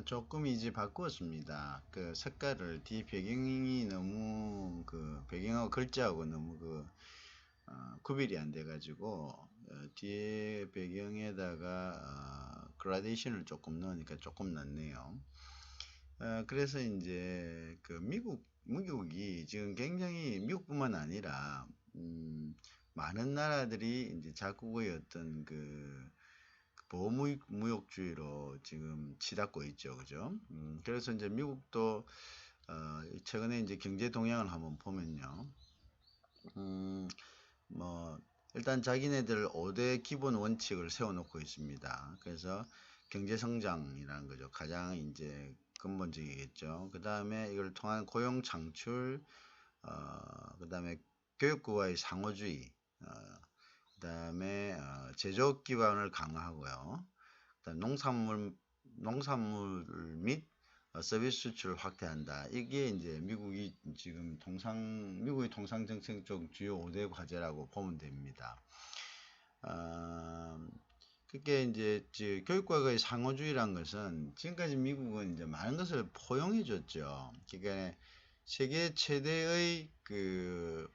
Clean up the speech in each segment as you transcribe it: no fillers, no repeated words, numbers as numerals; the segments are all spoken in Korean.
조금 이제 바꾸었습니다. 그 색깔을 뒤 배경이 너무 그 배경하고 글자하고 너무 구별이 안 돼가지고 뒤에 배경에다가 그라데이션을 조금 넣으니까 조금 낫네요. 그래서 이제 그 미국이 지금 굉장히 미국뿐만 아니라 많은 나라들이 이제 자국의 어떤 보호무역주의로 지금 치닫고 있죠, 그죠? 그래서 이제 미국도 최근에 이제 경제 동향을 한번 보면요, 음, 뭐 일단 자기네들 5대 기본 원칙을 세워놓고 있습니다. 그래서 경제 성장이라는 거죠. 가장 이제 근본적이겠죠. 그 다음에 이걸 통한 고용 창출, 그 다음에 교육부와의 상호주의, 그 다음에 제조업 기반을 강화하고요. 그다음 농산물 및 서비스 수출을 확대한다. 이게 이제 미국의 통상 정책 쪽 주요 5대 과제라고 보면 됩니다. 어, 그게 이제 교육과의 상호주의란 것은 지금까지 미국은 이제 많은 것을 포용해 줬죠. 그러니까 세계 최대의 그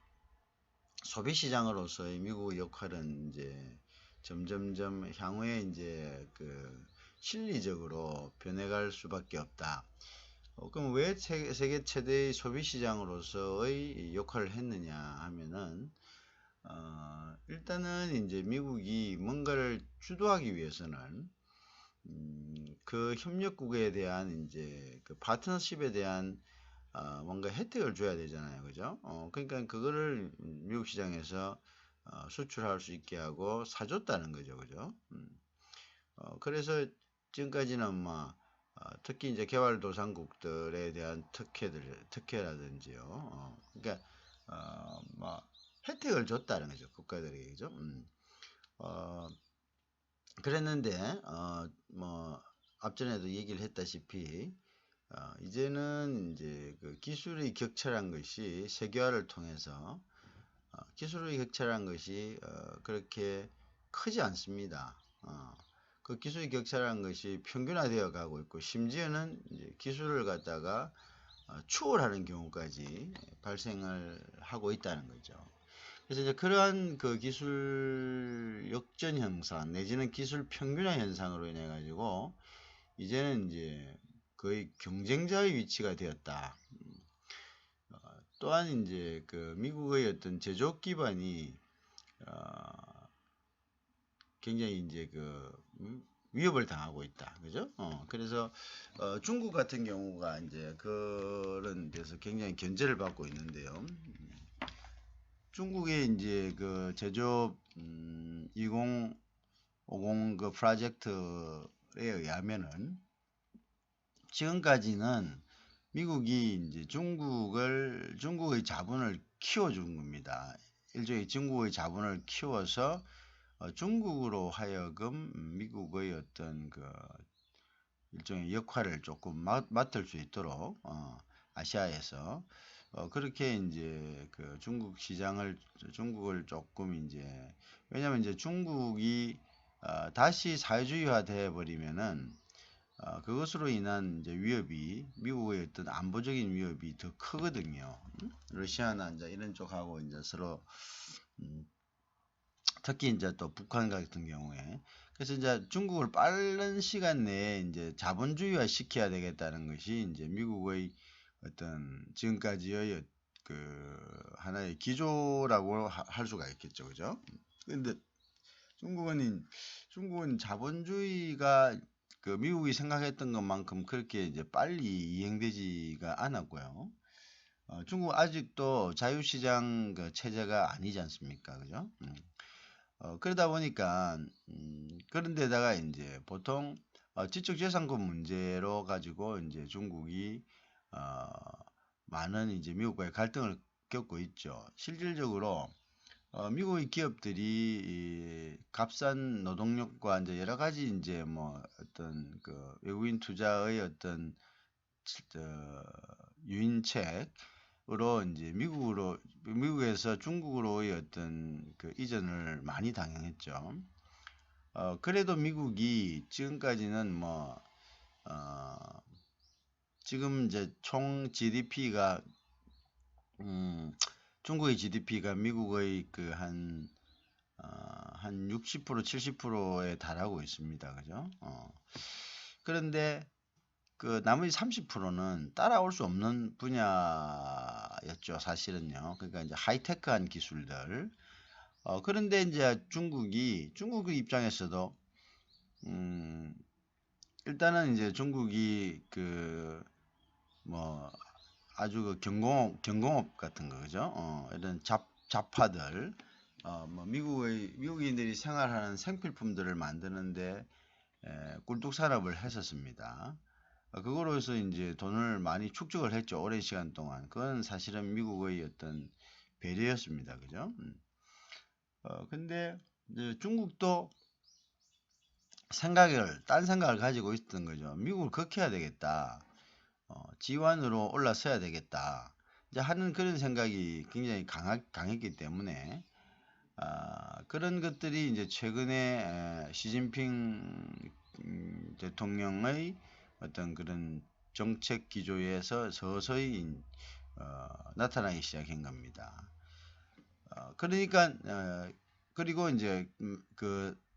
소비 시장으로서의 미국의 역할은 이제 점점점 향후에 이제 실리적으로 변해갈 수밖에 없다. 그럼 왜 세계 최대의 소비 시장으로서의 역할을 했느냐 하면은 일단은 이제 미국이 뭔가를 주도하기 위해서는 그 협력국에 대한 이제 그 파트너십에 대한 뭔가 혜택을 줘야 되잖아요. 그죠? 그러니까 그거를 미국 시장에서 수출할 수 있게 하고 사줬다는 거죠. 그죠? 그래서 지금까지는 특히 이제 개발도상국들에 대한 특혜라든지요. 그러니까, 뭐, 혜택을 줬다는 거죠. 국가들에게. 그죠? 어, 그랬는데, 앞전에도 얘기를 했다시피, 이제는 이제 그 기술의 격차란 것이 세계화를 통해서 기술의 격차란 것이 그렇게 크지 않습니다. 그 기술의 격차란 것이 평균화되어 가고 있고 심지어는 이제 기술을 갖다가 추월하는 경우까지 발생을 하고 있다는 거죠. 그래서 이제 그러한 그 기술 역전 현상 내지는 기술 평균화 현상으로 인해 가지고 이제는 이제 거의 경쟁자의 위치가 되었다. 또한 이제 그 미국의 어떤 제조업 기반이 어, 굉장히 이제 위협을 당하고 있다. 그죠? 그래서 중국 같은 경우가 이제 그런 데서 굉장히 견제를 받고 있는데요. 중국의 이제 그 제조업 2050 그 프로젝트에 의하면은 지금까지는 미국이 이제 중국의 자본을 키워준 겁니다. 일종의 중국의 자본을 키워서 중국으로 하여금 미국의 어떤 일종의 역할을 조금 맡을 수 있도록 아시아에서 그렇게 이제 그 중국을 조금 이제 왜냐면 이제 중국이 다시 사회주의화 돼 버리면은 그것으로 인한 이제 위협이 미국의 어떤 안보적인 위협이 더 크거든요. 러시아나 이제 이런 쪽하고 이제 서로 음, 특히 이제 또 북한 같은 경우에 그래서 이제 중국을 빠른 시간 내에 이제 자본주의화 시켜야 되겠다는 것이 이제 미국의 어떤 지금까지의 하나의 기조라고 할 수가 있겠죠, 그죠? 근데 중국은 자본주의가 미국이 생각했던 것만큼 그렇게 이제 빨리 이행되지가 않았고요. 중국 아직도 자유시장 체제가 아니지 않습니까, 그죠? 그러다 보니까 그런 데다가 이제 보통 지적재산권 문제로 가지고 이제 중국이 어, 많은 이제 미국과의 갈등을 겪고 있죠. 실질적으로 미국의 기업들이 이 값싼 노동력과 이제 여러 가지 이제 뭐 어떤 외국인 투자의 어떤 유인책으로 이제 미국에서 중국으로의 어떤 이전을 많이 당했죠. 그래도 미국이 지금까지는 지금 이제 총 GDP가 중국의 GDP가 미국의 한 60% 70%에 달하고 있습니다. 그죠? 그런데 나머지 30%는 따라올 수 없는 분야였죠. 사실은요. 그러니까 이제 하이테크한 기술들. 그런데 이제 중국의 입장에서도 일단은 이제 중국이 뭐 아주 경공업 같은 거, 그죠? 이런 잡화들, 뭐 미국인들이 생활하는 생필품들을 만드는데 꿀뚝 산업을 했었습니다. 그거로서 이제 돈을 많이 축적을 했죠. 오랜 시간 동안. 그건 사실은 미국의 어떤 배려였습니다. 그죠? 근데 이제 중국도 딴 생각을 가지고 있었던 거죠. 미국을 극해야 되겠다. 지원으로 올라서야 되겠다. 이제 하는 그런 생각이 굉장히 강했기 때문에 그런 것들이 이제 최근에 시진핑 대통령의 어떤 그런 정책 기조에서 서서히 나타나기 시작한 겁니다. 그러니까 그리고 이제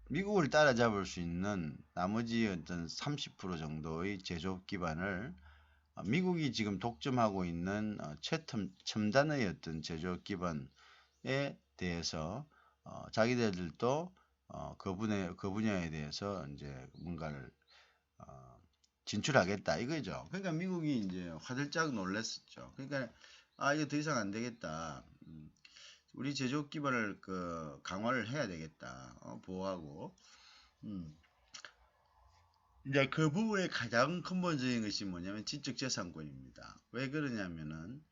미국을 따라잡을 수 있는 나머지 어떤 30% 정도의 제조업 기반을 미국이 지금 독점하고 있는 첨단의 어떤 제조업 기반에 대해서 자기들도 그 분야에 대해서 이제 뭔가를 진출하겠다 이거죠. 그러니까 미국이 이제 화들짝 놀랐었죠. 그러니까 이거 더 이상 안 되겠다. 우리 제조업 기반을 강화를 해야 되겠다. 보호하고. 이제 그 부분의 가장 근본적인 것이 뭐냐면 지적재산권입니다. 왜 그러냐면은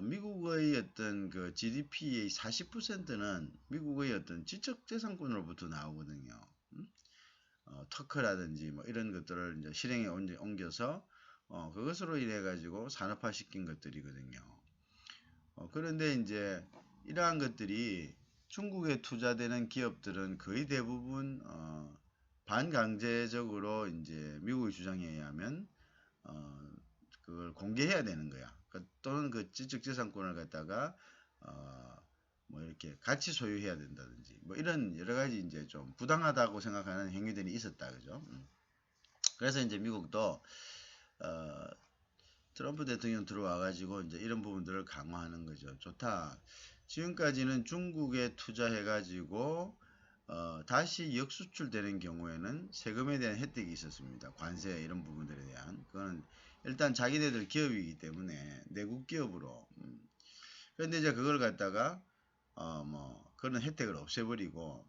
미국의 어떤 GDP의 40%는 미국의 어떤 지적재산권으로부터 나오거든요. 터크라든지 뭐 이런 것들을 이제 실행에 옮겨서 그것으로 인해 가지고 산업화 시킨 것들이거든요. 그런데 이제 이러한 것들이 중국에 투자되는 기업들은 거의 대부분 반강제적으로 이제 미국의 주장에 의하면 그걸 공개해야 되는 거야. 또는 그 지적재산권을 갖다가 뭐 이렇게 같이 소유해야 된다든지 뭐 이런 여러 가지 이제 좀 부당하다고 생각하는 행위들이 있었다, 그죠? 그래서 이제 미국도 트럼프 대통령 들어와가지고 이제 이런 부분들을 강화하는 거죠. 좋다. 지금까지는 중국에 투자해가지고 다시 역수출되는 경우에는 세금에 대한 혜택이 있었습니다. 관세 이런 부분들에 대한. 그거는 일단 자기네들 기업이기 때문에 내국 기업으로. 그런데 이제 그걸 갖다가 뭐 그런 혜택을 없애버리고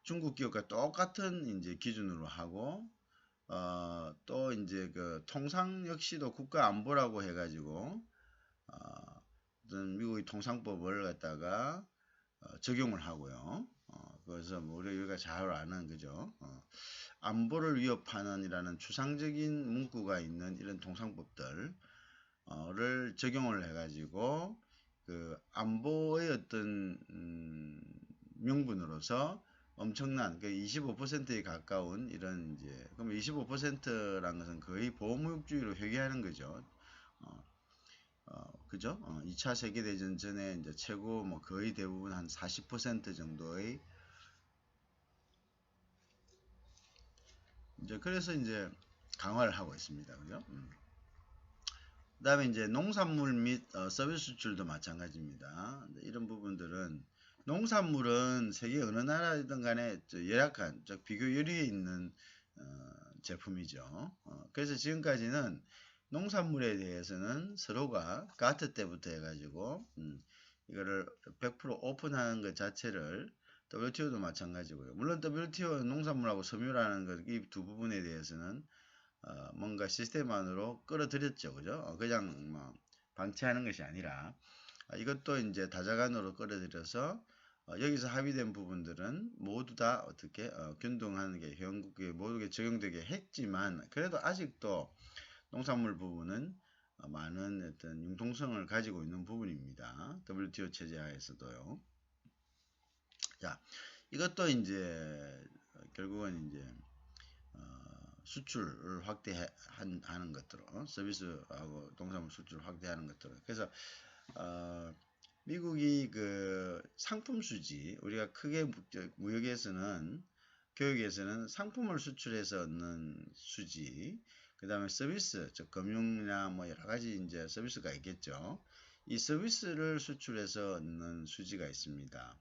중국 기업과 똑같은 이제 기준으로 하고 또 이제 통상 역시도 국가 안보라고 해가지고 어떤 미국의 통상법을 갖다가 적용을 하고요. 그래서 뭐 우리가 잘 아는 그죠. 안보를 위협하는 이라는 추상적인 문구가 있는 이런 통상법들을 적용을 해가지고 안보의 어떤 명분으로서 엄청난 25%에 가까운 이런 이제 그럼 25%란 것은 거의 보호무역주의로 회귀하는 거죠. 그죠? 2차 세계대전 전에 이제 최고 뭐 거의 대부분 한 40% 정도의 이제 그래서 이제 강화를 하고 있습니다. 그죠? 그 다음에 이제 농산물 및 서비스 수출도 마찬가지입니다. 이런 부분들은 농산물은 세계 어느 나라든 간에 열악한 비교 유리에 있는 제품이죠. 그래서 지금까지는 농산물에 대해서는 서로가 가트 때부터 해가지고 이거를 100% 오픈하는 것 자체를 WTO도 마찬가지고요. 물론 WTO 농산물하고 섬유라는 것 이 두 부분에 대해서는 뭔가 시스템 안으로 끌어들였죠. 그죠? 그냥 뭐 방치하는 것이 아니라 이것도 이제 다자간으로 끌어들여서 여기서 합의된 부분들은 모두 다 어떻게 균등하는 게 회원국에 모두게 적용되게 했지만 그래도 아직도 농산물 부분은 많은 어떤 융통성을 가지고 있는 부분입니다. WTO 체제 하에서도요. 자, 이것도 이제 결국은 이제 수출을 확대하는 것들로 서비스하고 농산물 수출 확대하는 것들로 그래서 미국이 그 상품 수지 우리가 크게 무역에서는 교육에서는 상품을 수출해서 얻는 수지 그 다음에 서비스 즉 금융이나 뭐 여러 가지 이제 서비스가 있겠죠. 이 서비스를 수출해서 얻는 수지가 있습니다.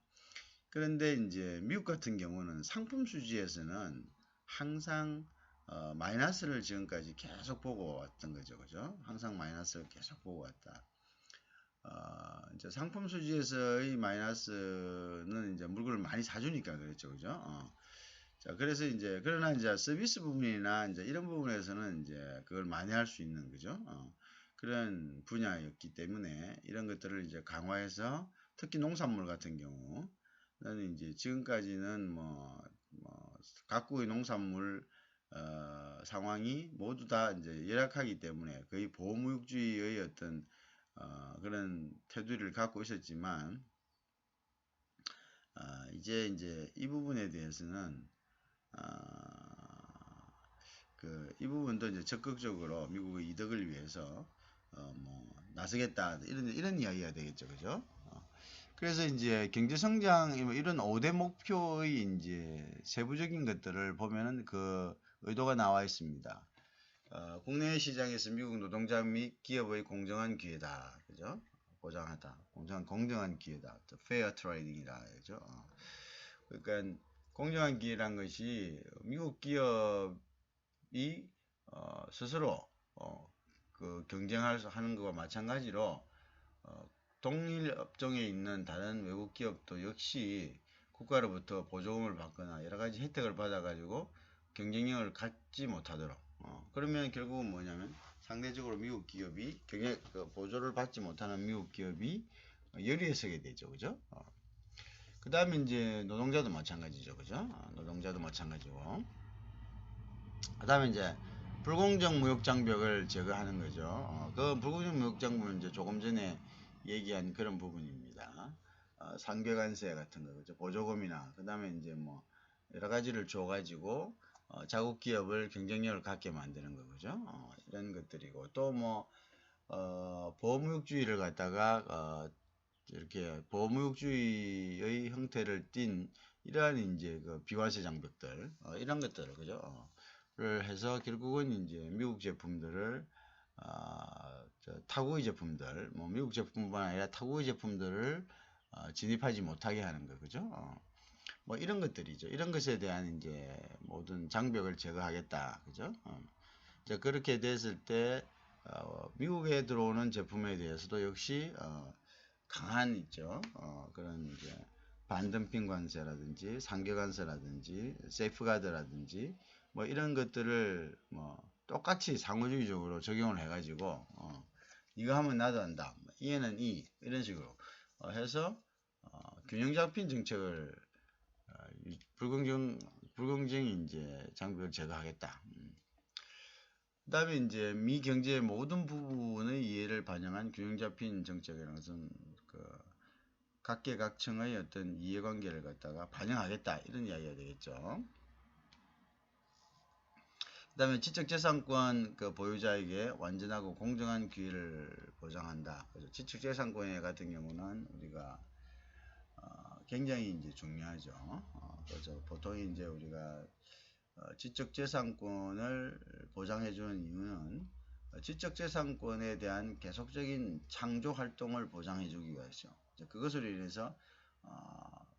그런데 이제 미국 같은 경우는 상품 수지에서는 항상 마이너스를 지금까지 계속 보고 왔던 거죠. 그죠? 항상 마이너스를 계속 보고 왔다. 이제 상품 수지에서의 마이너스는 이제 물건을 많이 사주니까 그랬죠. 그죠? 자, 그래서 이제, 그러나 이제 서비스 부분이나 이제 이런 부분에서는 이제 그걸 많이 할 수 있는, 그죠? 그런 분야였기 때문에 이런 것들을 이제 강화해서 특히 농산물 같은 경우, 는 이제 지금까지는 각국의 농산물 상황이 모두 다 이제 열악하기 때문에 거의 보호무역주의의 어떤 그런 태도를 갖고 있었지만 이제 이 부분에 대해서는 이 부분도 이제 적극적으로 미국의 이득을 위해서 나서겠다 이런 이야기가 되겠죠, 그죠? 그래서 이제 경제 성장 이런 5대 목표의 이제 세부적인 것들을 보면은 그 의도가 나와 있습니다. 국내 시장에서 미국 노동자 및 기업의 공정한 기회다, 그죠? 보장하다, 공정한 기회다, fair trading이다, 그죠? 그러니까 공정한 기회란 것이 미국 기업이 스스로 그 경쟁하는 것과 마찬가지로 동일 업종에 있는 다른 외국 기업도 역시 국가로부터 보조금을 받거나 여러 가지 혜택을 받아가지고 경쟁력을 갖지 못하도록 그러면 결국은 뭐냐면 상대적으로 미국 기업이 보조를 받지 못하는 미국 기업이 열의에 서게 되죠, 그죠? 그 다음에 이제 노동자도 마찬가지죠, 그죠? 노동자도 마찬가지고. 그 다음에 이제 불공정 무역 장벽을 제거하는 거죠. 그 불공정 무역 장벽은 이제 조금 전에 얘기한 그런 부분입니다. 상계관세 같은 거, 그죠? 보조금이나, 그 다음에 이제 뭐, 여러 가지를 줘가지고, 자국 기업을 경쟁력을 갖게 만드는 거, 그죠? 이런 것들이고, 또 뭐, 보호무역주의를 갖다가, 이렇게 보호무역주의의 형태를 띈 이러한 이제 그 비과세 장벽들 이런 것들을 그죠? 를 해서 결국은 이제 미국 제품들을 타국의 제품들 뭐 미국 제품뿐만 아니라 타국의 제품들을 진입하지 못하게 하는 거 그죠? 뭐 이런 것들이죠. 이런 것에 대한 이제 모든 장벽을 제거하겠다 그죠? 이제 그렇게 됐을 때 미국에 들어오는 제품에 대해서도 역시 강한 있죠. 그런 이제 반덤핑 관세라든지 상계 관세라든지 세이프가드라든지 뭐 이런 것들을 뭐 똑같이 상호주의적으로 적용을 해가지고 이거 하면 나도 한다. 이에는 이런 식으로 해서 균형 잡힌 정책을 불공정이 이제 장벽을 제거하겠다. 그 다음에 이제 미 경제의 모든 부분의 이해를 반영한 균형 잡힌 정책이라는 것은 각계각층의 어떤 이해관계를 갖다가 반영하겠다 이런 이야기가 되겠죠. 그 다음에 지적재산권 보유자에게 완전하고 공정한 기회를 보장한다. 그래서 지적재산권 같은 경우는 우리가 굉장히 이제 중요하죠. 그래서 보통 이제 우리가 지적재산권을 보장해주는 이유는 지적재산권에 대한 계속적인 창조 활동을 보장해주기 위해서 그것으로 인해서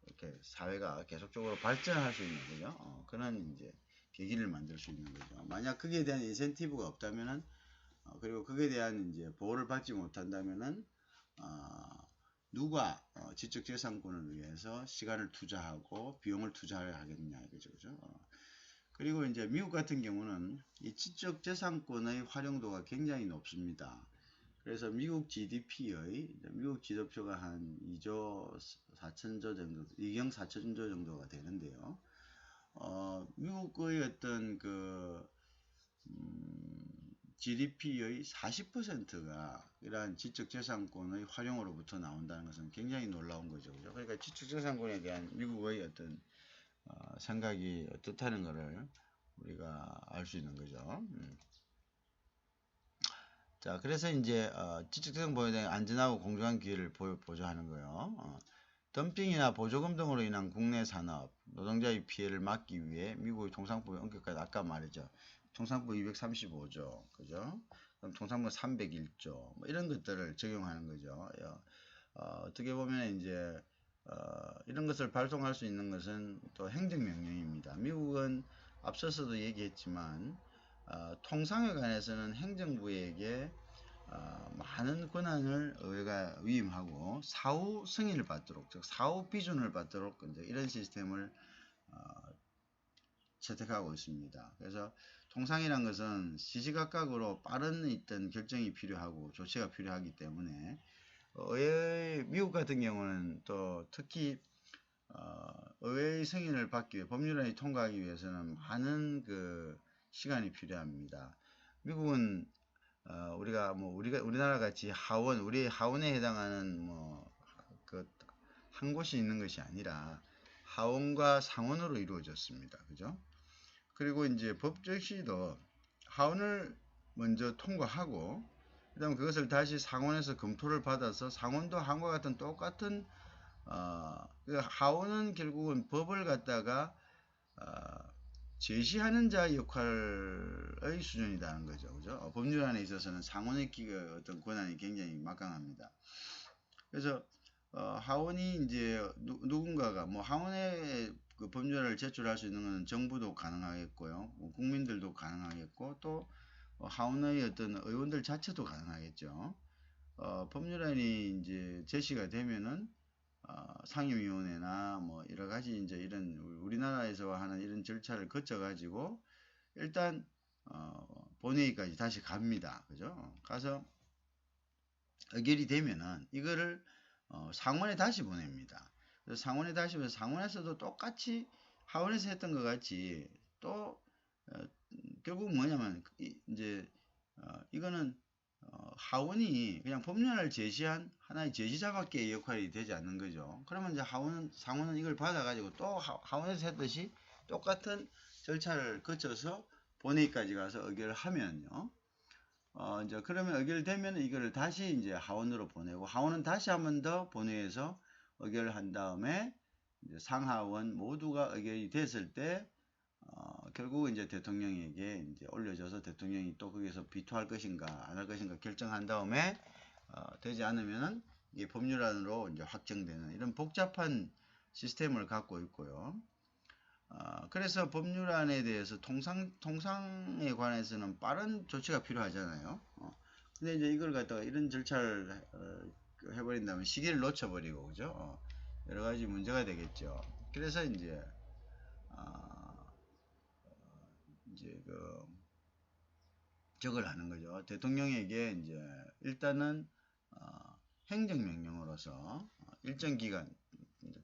이렇게 사회가 계속적으로 발전할 수 있는 거죠. 그런 이제 계기를 만들 수 있는 거죠. 만약 거기에 대한 인센티브가 없다면은 그리고 거기에 대한 이제 보호를 받지 못한다면은 누가 지적재산권을 위해서 시간을 투자하고 비용을 투자하겠냐 이거죠, 그죠? 그리고 이제 미국 같은 경우는 이 지적재산권의 활용도가 굉장히 높습니다. 그래서 미국 GDP의 미국 GDP가 한 2조 4천조 정도, 2경 4천조 정도가 되는데요. 미국의 어떤 GDP의 40%가 이러한 지적재산권의 활용으로부터 나온다는 것은 굉장히 놀라운 거죠. 그러니까 지적재산권에 대한 미국의 어떤 생각이 어떻다는 것을 우리가 알 수 있는 거죠. 자, 그래서 이제 지적재정 보호에 대한 안전하고 공정한 기회를 보조하는 거예요. 덤핑이나 보조금 등으로 인한 국내 산업 노동자의 피해를 막기 위해 미국의 통상법의 엄격하게 아까 말했죠. 통상법 235조, 그죠? 그럼 통상법 301조 뭐 이런 것들을 적용하는 거죠. 어떻게 보면 이제 이런 것을 발송할 수 있는 것은 또 행정명령입니다. 미국은 앞서서도 얘기했지만 통상에 관해서는 행정부에게 많은 권한을 의회가 위임하고 사후 승인을 받도록, 즉 사후 비준을 받도록 이제 이런 시스템을 채택하고 있습니다. 그래서 통상이란 것은 시시각각으로 빠른 어떤 결정이 필요하고 조치가 필요하기 때문에 미국 같은 경우는 또 특히 의회의 승인을 받기 위해 법률안이 통과하기 위해서는 많은 그 시간이 필요합니다. 미국은 우리나라 같이 우리 하원에 해당하는 한 곳이 있는 것이 아니라 하원과 상원으로 이루어졌습니다. 그죠? 그리고 이제 법 적시도 하원을 먼저 통과하고 그다음 그것을 다시 상원에서 검토를 받아서 상원도 하원과 같은 똑같은 그 하원은 결국은 법을 갖다가 제시하는 자의 역할의 수준이라는 거죠. 그죠? 법률안에 있어서는 상원의 어떤 권한이 굉장히 막강합니다. 그래서 하원이 이제 누군가가 하원에 그 법률안을 제출할 수 있는 것은 정부도 가능하겠고요, 국민들도 가능하겠고 또 하원의 어떤 의원들 자체도 가능하겠죠. 법률안이 이제 제시가 되면은 상임위원회나 뭐 여러 가지 이제 이런 우리나라에서 하는 이런 절차를 거쳐 가지고 일단 본회의까지 다시 갑니다. 그죠? 가서 의결이 되면은 이거를 상원에 다시 보냅니다. 그래서 상원에 다시 보내서 상원에서도 똑같이 하원에서 했던 것 같이 또 결국 뭐냐면 이제 이거는 하원이 그냥 법률을 제시한 하나의 제시자밖에 역할이 되지 않는 거죠. 그러면 이제 상원은 이걸 받아가지고 또 하원에서 했듯이 똑같은 절차를 거쳐서 본회의까지 가서 의결을 하면요. 이제 그러면 의결되면 이거를 다시 이제 하원으로 보내고 하원은 다시 한 번 더 본회의에서 의결을 한 다음에 이제 상하원 모두가 의결이 됐을 때 결국은 이제 대통령에게 이제 올려져서 대통령이 또 거기서 비토할 것인가 안 할 것인가 결정한 다음에 되지 않으면은 이게 법률안으로 이제 확정되는 이런 복잡한 시스템을 갖고 있고요. 그래서 법률안에 대해서 통상에 관해서는 빠른 조치가 필요하잖아요. 근데 이제 이걸 갖다가 이런 절차를 해버린다면 시기를 놓쳐버리고 그죠? 여러 가지 문제가 되겠죠. 그래서 이제 저걸 하는 거죠. 대통령에게 이제 일단은 행정명령으로서 일정 기간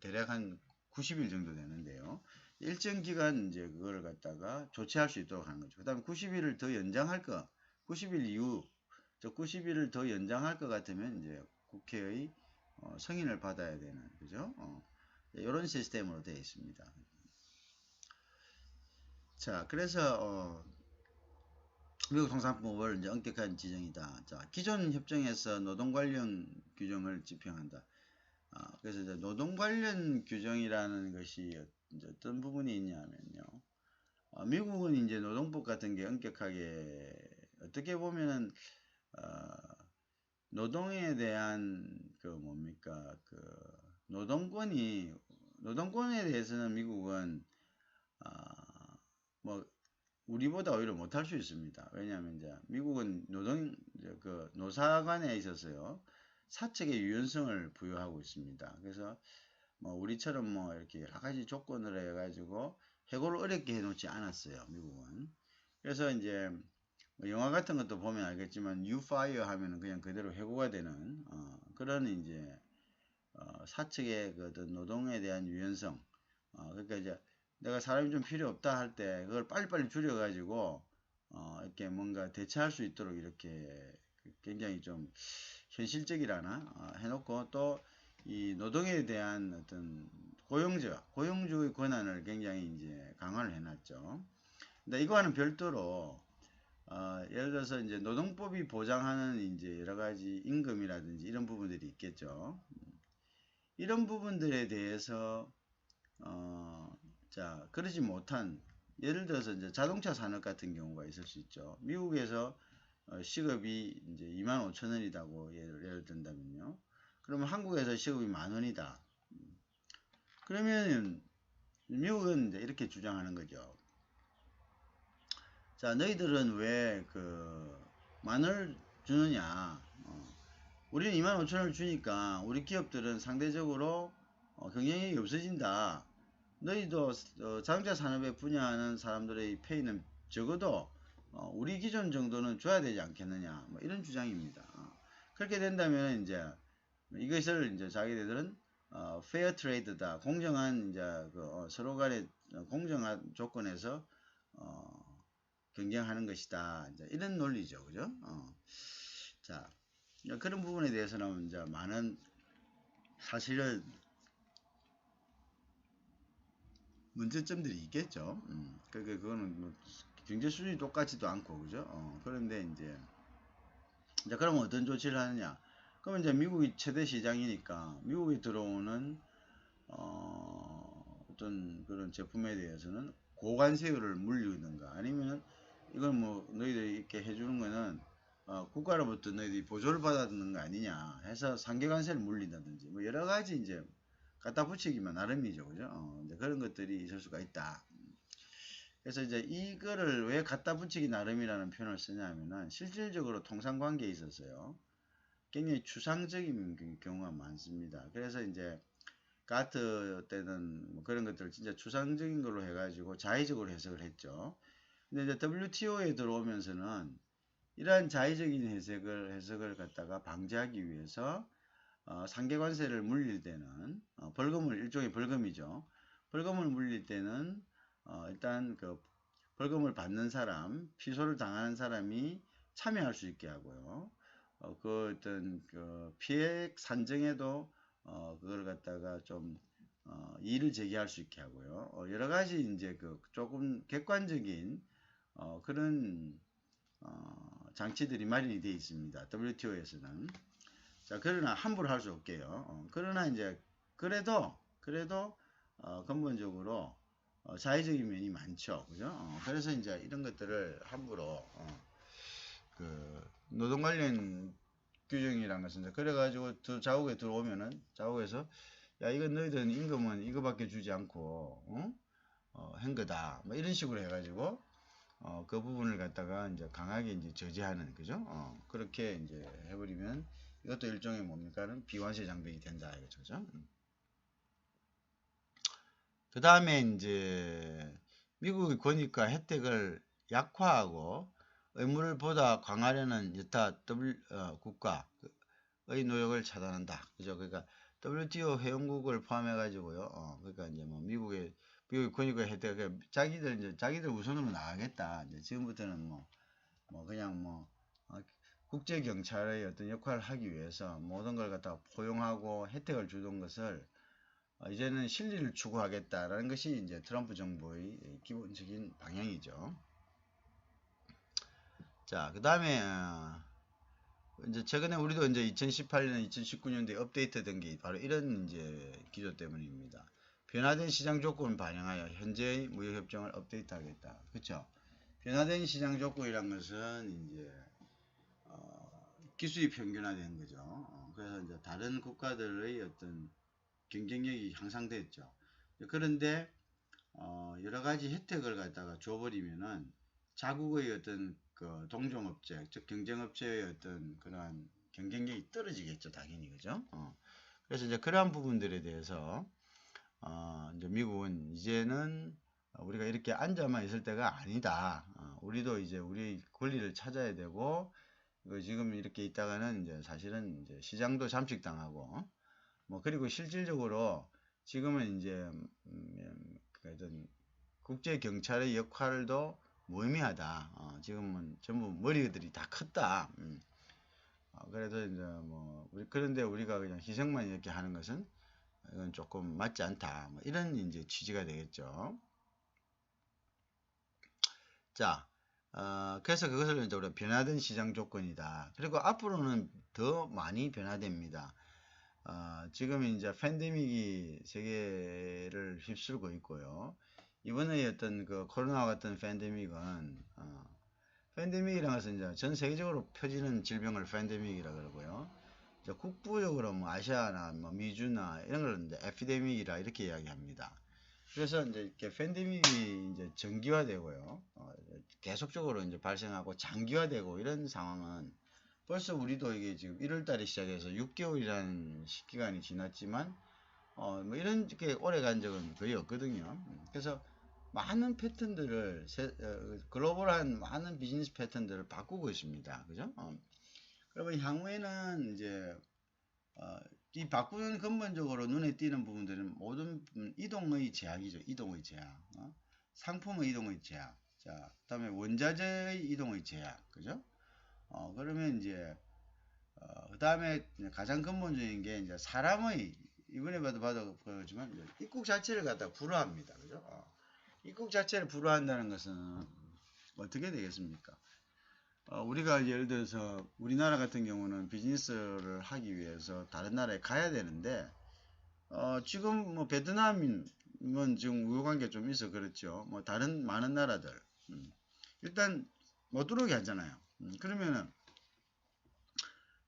대략 한 90일 정도 되는데요. 일정 기간 이제 그걸 갖다가 조치할 수 있도록 하는 거죠. 그 다음에 90일을 더 연장할 90일 이후 90일을 더 연장할 것 같으면 이제 국회의 승인을 받아야 되는 그죠? 이런 시스템으로 되어 있습니다. 자, 그래서 미국 통상법을 이제 엄격한 지정이다. 자, 기존 협정에서 노동 관련 규정을 집행한다. 그래서 이제 노동 관련 규정이라는 것이 이제 어떤 부분이 있냐면요. 미국은 이제 노동법 같은 게 엄격하게 어떻게 보면은 노동에 대한 노동권에 대해서는 미국은 뭐 우리보다 오히려 못할 수 있습니다. 왜냐하면 이제 미국은 노사 간에 있어서요 사측의 유연성을 부여하고 있습니다. 그래서 뭐 우리처럼 뭐 이렇게 여러 가지 조건을 해가지고 해고를 어렵게 해놓지 않았어요. 미국은. 그래서 이제 뭐 영화 같은 것도 보면 알겠지만 you fire 하면은 그냥 그대로 해고가 되는 그런 이제 사측의 그 노동에 대한 유연성. 그러니까 이제 내가 사람이 좀 필요 없다 할 때 그걸 빨리빨리 줄여가지고 이렇게 뭔가 대처할 수 있도록 이렇게 굉장히 좀 현실적이라나 해놓고 또 이 노동에 대한 어떤 고용주의 권한을 굉장히 이제 강화를 해놨죠. 근데 이거와는 별도로 예를 들어서 이제 노동법이 보장하는 이제 여러 가지 임금이라든지 이런 부분들이 있겠죠. 이런 부분들에 대해서 자, 그러지 못한 예를 들어서 이제 자동차 산업 같은 경우가 있을 수 있죠. 미국에서 시급이 이제 25,000원이라고 예를 든다면요. 그러면 한국에서 시급이 10,000원이다. 그러면 미국은 이제 이렇게 주장하는 거죠. 자, 너희들은 왜 그 10,000원을 주느냐? 우리는 25,000원을 주니까 우리 기업들은 상대적으로 경쟁력이 없어진다. 너희도 자동차 산업에 분야하는 사람들의 페이는 적어도 우리 기준 정도는 줘야 되지 않겠느냐, 뭐 이런 주장입니다. 그렇게 된다면 이제 이것을 이제 자기들은 페어 트레이드다, 공정한 이제 서로 간의 공정한 조건에서 경쟁하는 것이다, 이제 이런 논리죠, 그죠? 자, 그런 부분에 대해서는 이제 많은 사실은 문제점들이 있겠죠. 그거는 뭐 경제 수준이 똑같지도 않고, 그죠? 그런데 이제 그러면 어떤 조치를 하느냐? 그러면 이제 미국이 최대 시장이니까 미국에 들어오는 어떤 그런 제품에 대해서는 고관세율을 물리는가, 아니면 이걸 뭐 너희들이 이렇게 해주는 거는 국가로부터 너희들이 보조를 받아듣는 거 아니냐 해서 상계관세를 물린다든지 뭐 여러 가지 이제 갖다 붙이기만 나름이죠, 그죠? 이제 그런 것들이 있을 수가 있다. 그래서 이제 이거를 왜 갖다 붙이기 나름이라는 표현을 쓰냐면은 실질적으로 통상관계에 있어서요 굉장히 추상적인 경우가 많습니다. 그래서 이제 가트 때는 뭐 그런 것들을 진짜 추상적인 걸로 해가지고 자의적으로 해석을 했죠. 근데 이제 WTO에 들어오면서는 이러한 자의적인 해석을 갖다가 방지하기 위해서 상계관세를 물릴 때는 벌금을, 일종의 벌금이죠. 벌금을 물릴 때는 일단 그 벌금을 받는 사람, 피소를 당하는 사람이 참여할 수 있게 하고요. 그 어떤 그 피해 산정에도 그걸 갖다가 좀 이의를 제기할 수 있게 하고요. 여러 가지 이제 그 조금 객관적인 그런 장치들이 마련이 되어 있습니다. WTO에서는. 자, 그러나 함부로 할 수 없게요. 그러나 이제 그래도 근본적으로 자의적인 면이 많죠, 그죠? 그래서 이제 이런 것들을 함부로 그 노동 관련 규정이란 것은 이제 그래가지고 자국에 들어오면은 자국에서 야, 이건 너희들은 임금은 이거밖에 주지 않고 한 거다, 뭐 이런 식으로 해가지고 그 부분을 갖다가 이제 강하게 이제 저지하는, 그죠? 그렇게 이제 해버리면 이것도 일종의 뭡니까는 비관세 장벽이 된다 이거죠, 그죠? 그 다음에 이제 미국의 권익과 혜택을 약화하고 의무를 보다 강화하려는 여타 국가의 노력을 차단한다, 그죠? 그러니까 WTO 회원국을 포함해 가지고요. 그러니까 이제 뭐 미국의 권익과 혜택을 자기들 우선으로 나가겠다. 이제 지금부터는 뭐 그냥 국제 경찰의 어떤 역할을 하기 위해서 모든 걸 갖다가 포용하고 혜택을 주던 것을 이제는 실리를 추구하겠다라는 것이 이제 트럼프 정부의 기본적인 방향이죠. 자, 그 다음에 이제 최근에 우리도 이제 2018년, 2019년도에 업데이트된 게 바로 이런 이제 기조 때문입니다. 변화된 시장 조건을 반영하여 현재의 무역협정을 업데이트하겠다. 그렇죠? 변화된 시장 조건이란 것은 이제 기술이 평균화된 거죠. 그래서 이제 다른 국가들의 어떤 경쟁력이 향상됐죠. 그런데 여러 가지 혜택을 갖다가 줘버리면은 자국의 어떤 그 동종업체, 즉 경쟁업체의 어떤 그러한 경쟁력이 떨어지겠죠, 당연히, 그죠? 그래서 이제 그러한 부분들에 대해서 이제 미국은 이제는 우리가 이렇게 앉아만 있을 때가 아니다. 우리도 이제 우리 권리를 찾아야 되고, 지금 이렇게 있다가는 이제 사실은 이제 시장도 잠식당하고, 뭐 그리고 실질적으로 지금은 이제 어떤 국제 경찰의 역할도 무의미하다. 지금은 전부 머리들이 다 컸다. 그래서 이제 그런데 우리가 그냥 희생만 이렇게 하는 것은 이건 조금 맞지 않다. 뭐 이런 이제 취지가 되겠죠. 자, 그래서 그것을 이제 우리가 변화된 시장 조건이다. 그리고 앞으로는 더 많이 변화됩니다. 지금 이제 팬데믹이 세계를 휩쓸고 있고요. 이번에 어떤 그 코로나와 같은 팬데믹은, 팬데믹이라는 것은 이제 전 세계적으로 퍼지는 질병을 팬데믹이라 그러고요. 이제 국부적으로 뭐 아시아나 뭐 미주나 이런 걸 이제 에피데믹이라 이렇게 이야기합니다. 그래서 이제 이렇게 팬데믹이 이제 정기화되고요. 계속적으로 이제 발생하고 장기화되고 이런 상황은 벌써 우리도 이게 지금 1월 달에 시작해서 6개월이라는 시기간이 지났지만 뭐 이런 게 오래 간 적은 거의 없거든요. 그래서 많은 패턴들을 글로벌한 많은 비즈니스 패턴들을 바꾸고 있습니다. 그죠? 그러면 향후에는 이제 이 바꾸는 근본적으로 눈에 띄는 부분들은 모든 이동의 제약이죠. 이동의 제약. 상품의 이동의 제약. 자, 그다음에 원자재의 이동의 제약. 그죠? 그러면 이제 그다음에 가장 근본적인 게 이제 사람의 이번에 봐도 그렇지만 입국 자체를 갖다 불허합니다. 그죠? 입국 자체를 불허한다는 것은 어떻게 되겠습니까? 우리가 예를 들어서 우리나라 같은 경우는 비즈니스를 하기 위해서 다른 나라에 가야 되는데 지금 뭐 베트남은 지금 우호관계 좀 있어 그렇죠. 뭐 다른 많은 나라들 일단 못 들어오게 하잖아요. 그러면은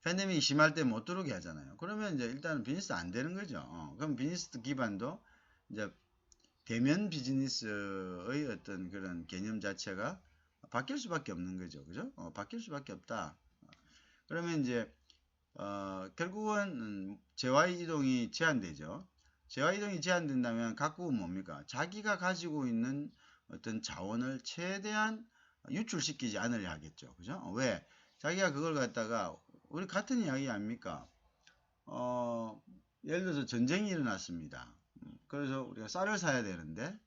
팬데믹이 심할 때 못 들어오게 하잖아요. 그러면 이제 일단은 비즈니스 안 되는 거죠. 그럼 비즈니스 기반도 이제 대면 비즈니스의 어떤 그런 개념 자체가 바뀔 수밖에 없는 거죠. 그죠? 바뀔 수밖에 없다. 그러면 이제 결국은 재화의 이동이 제한되죠. 재화 이동이 제한된다면 각국은 뭡니까? 자기가 가지고 있는 어떤 자원을 최대한 유출시키지 않으려 하겠죠. 그죠? 왜? 자기가 그걸 갖다가 우리 같은 이야기 아닙니까? 예를 들어서 전쟁이 일어났습니다. 그래서 우리가 쌀을 사야 되는데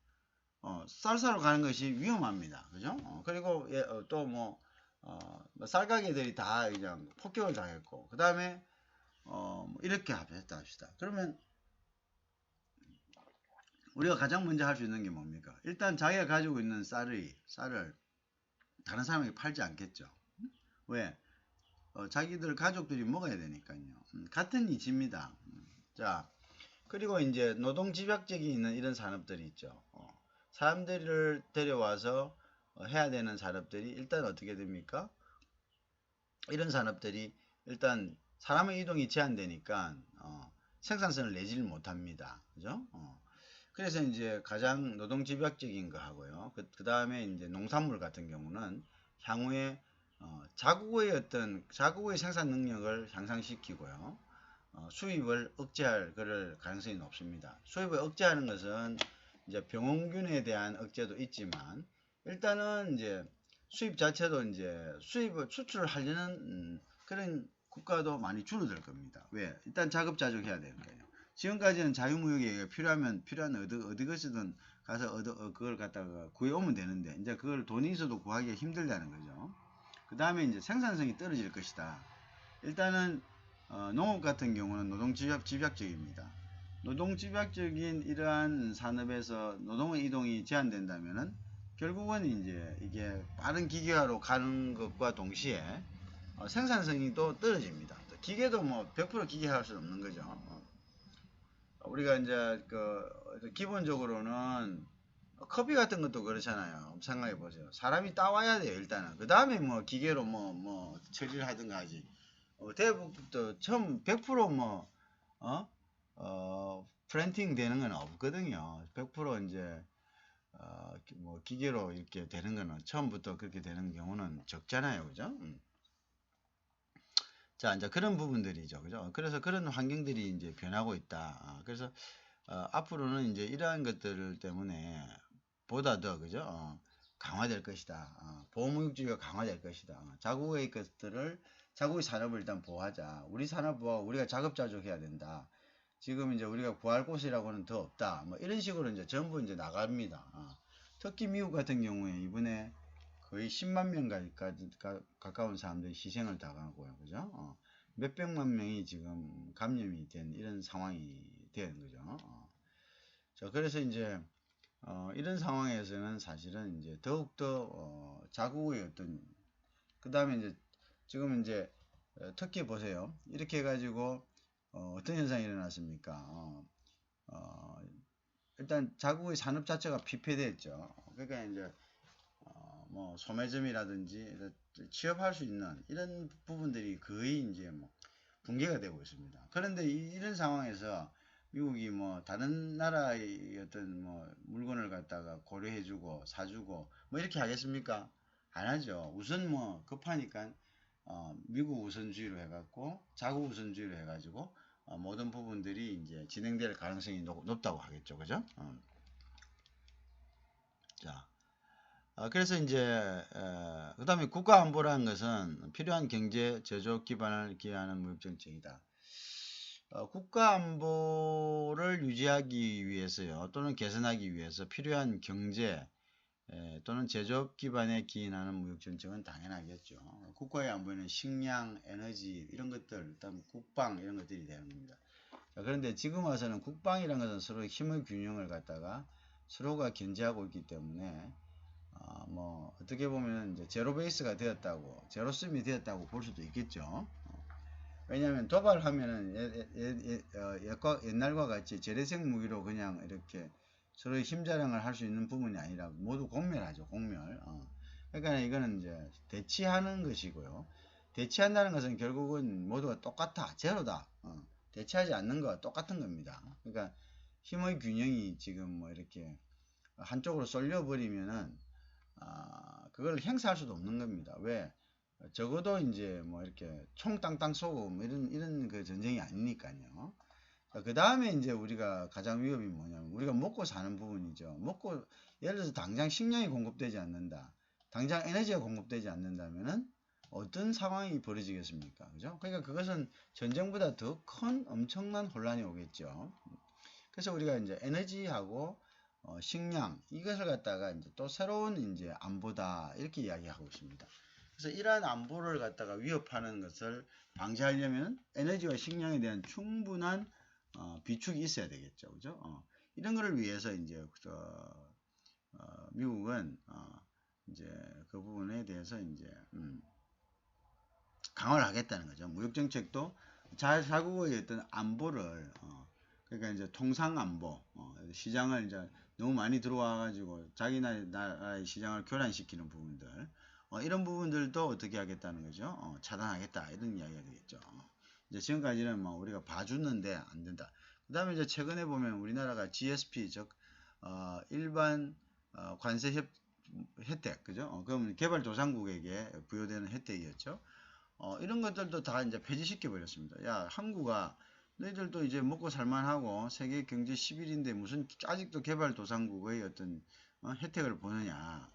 쌀 사러 가는 것이 위험합니다. 그죠? 그리고 또 뭐 쌀 가게들이 다 그냥 폭격을 당했고 그 다음에 뭐 이렇게 합시다. 그러면 우리가 가장 먼저 할 수 있는 게 뭡니까? 일단 자기가 가지고 있는 쌀을 다른 사람에게 팔지 않겠죠. 왜? 자기들 가족들이 먹어야 되니까요. 같은 이치입니다. 자, 그리고 이제 노동 집약적이 있는 이런 산업들이 있죠. 사람들을 데려와서 해야 되는 산업들이 일단 어떻게 됩니까? 이런 산업들이 일단 사람의 이동이 제한되니까 생산성을 내지를 못합니다. 그죠? 그래서 이제 가장 노동 집약적인 거 하고요. 그 다음에 이제 농산물 같은 경우는 향후에 자국의 생산 능력을 향상시키고요. 수입을 억제할 그럴 가능성이 높습니다. 수입을 억제하는 것은 이제 병원균에 대한 억제도 있지만 일단은 이제 수입 자체도 이제 수입을 수출을 하려는 그런 국가도 많이 줄어들 겁니다. 왜? 일단 자급자족해야 되는 거예요. 지금까지는 자유무역에 필요한 어디 것이든 가서 그걸 갖다가 구해오면 되는데 이제 그걸 돈이 있어도 구하기가 힘들다는 거죠. 그 다음에 이제 생산성이 떨어질 것이다. 일단은 농업 같은 경우는 노동 집약적입니다. 노동 집약적인 이러한 산업에서 노동의 이동이 제한된다면은 결국은 이제 이게 빠른 기계화로 가는 것과 동시에 생산성이 또 떨어집니다. 기계도 뭐 100% 기계화할 수 없는 거죠. 우리가 이제 기본적으로는 커피 같은 것도 그렇잖아요. 생각해 보세요. 사람이 따와야 돼요, 일단은. 그 다음에 뭐 기계로 뭐 처리를 하든가 하지. 대부분 처음 100% 프린팅 되는 건 없거든요. 100% 이제 뭐 기계로 이렇게 되는 거는 처음부터 그렇게 되는 경우는 적잖아요. 그죠? 자, 이제 그런 부분들이죠. 그죠? 그래서 그런 환경들이 이제 변하고 있다. 그래서 앞으로는 이제 이러한 것들 때문에 보다 더 그죠? 강화될 것이다. 보호무역주의가 강화될 것이다. 자국의 것들을 자국의 산업을 일단 보호하자. 우리 산업 보호, 우리가 자급자족해야 된다. 지금 이제 우리가 구할 곳이라고는 더 없다. 뭐 이런 식으로 이제 전부 이제 나갑니다. 특히 미국 같은 경우에 이번에 거의 10만 명까지 가까운 사람들이 희생을 당하고요. 그죠? 몇백만 명이 지금 감염이 된 이런 상황이 되는 거죠. 자, 그래서 이제 이런 상황에서는 사실은 이제 더욱더 자국의 어떤 그 다음에 이제 지금 이제 특히 보세요. 이렇게 해가지고 어떤 현상이 일어났습니까? 일단 자국의 산업 자체가 피폐되었죠. 그러니까 이제 뭐 소매점이라든지 취업할 수 있는 이런 부분들이 거의 이제 뭐 붕괴가 되고 있습니다. 그런데 이런 상황에서 미국이 뭐 다른 나라의 어떤 뭐 물건을 갖다가 고려해주고 사주고 뭐 이렇게 하겠습니까? 안 하죠. 우선 뭐 급하니까 미국 우선주의로 해갖고 자국 우선주의로 해가지고 모든 부분들이 이제 진행될 가능성이 높다고 하겠죠. 그죠? 자. 그래서 이제 그 다음에 국가안보라는 것은 필요한 경제 제조 기반을 기하는 무역정책이다. 국가안보를 유지하기 위해서요 또는 개선하기 위해서 필요한 경제 또는 제조업 기반에 기인하는 무역정책은 당연하겠죠. 국가의 안보에는 식량, 에너지 이런 것들, 일단 국방 이런 것들이 되는 겁니다. 자, 그런데 지금 와서는 국방이라는 것은 서로 힘의 균형을 갖다가 서로가 견제하고 있기 때문에 뭐 어떻게 보면 이제 제로 베이스가 되었다고 제로섬이 되었다고 볼 수도 있겠죠. 왜냐하면 도발하면은 옛날과 같이 재래식 무기로 그냥 이렇게 서로 힘자랑을 할 수 있는 부분이 아니라 모두 공멸하죠. 공멸. 그러니까 이거는 이제 대치하는 것이고요. 대치한다는 것은 결국은 모두가 똑같아. 제로다. 대치하지 않는 거와 똑같은 겁니다. 그러니까 힘의 균형이 지금 뭐 이렇게 한쪽으로 쏠려버리면은 그걸 행사할 수도 없는 겁니다. 왜? 적어도 이제 뭐 이렇게 총 땅땅 쏘고 뭐 이런 그 전쟁이 아니니까요. 그 다음에 이제 우리가 가장 위협이 뭐냐면 우리가 먹고 사는 부분이죠. 먹고 예를 들어서 당장 식량이 공급되지 않는다. 당장 에너지가 공급되지 않는다면은 어떤 상황이 벌어지겠습니까? 그죠? 그러니까 그것은 전쟁보다 더 큰 엄청난 혼란이 오겠죠. 그래서 우리가 이제 에너지하고 식량 이것을 갖다가 이제 또 새로운 이제 안보다 이렇게 이야기하고 있습니다. 그래서 이러한 안보를 갖다가 위협하는 것을 방지하려면 에너지와 식량에 대한 충분한 비축이 있어야 되겠죠, 그죠? 이런 거를 위해서 이제 미국은 이제 그 부분에 대해서 이제 강화를 하겠다는 거죠. 무역 정책도 자국의 어떤 안보를 그러니까 이제 통상 안보 시장을 이제 너무 많이 들어와 가지고 자기 나라의 시장을 교란시키는 부분들 이런 부분들도 어떻게 하겠다는 거죠. 차단하겠다 이런 이야기가 되겠죠. 이제 지금까지는 뭐 우리가 봐주는데 안 된다. 그 다음에 이제 최근에 보면 우리나라가 GSP 즉 일반 관세 혜택 그죠? 그러면 개발도상국에게 부여되는 혜택이었죠. 이런 것들도 다 이제 폐지시켜 버렸습니다. 야, 한국아, 너희들도 이제 먹고 살만하고 세계 경제 10일인데 무슨 아직도 개발도상국의 어떤 혜택을 보느냐.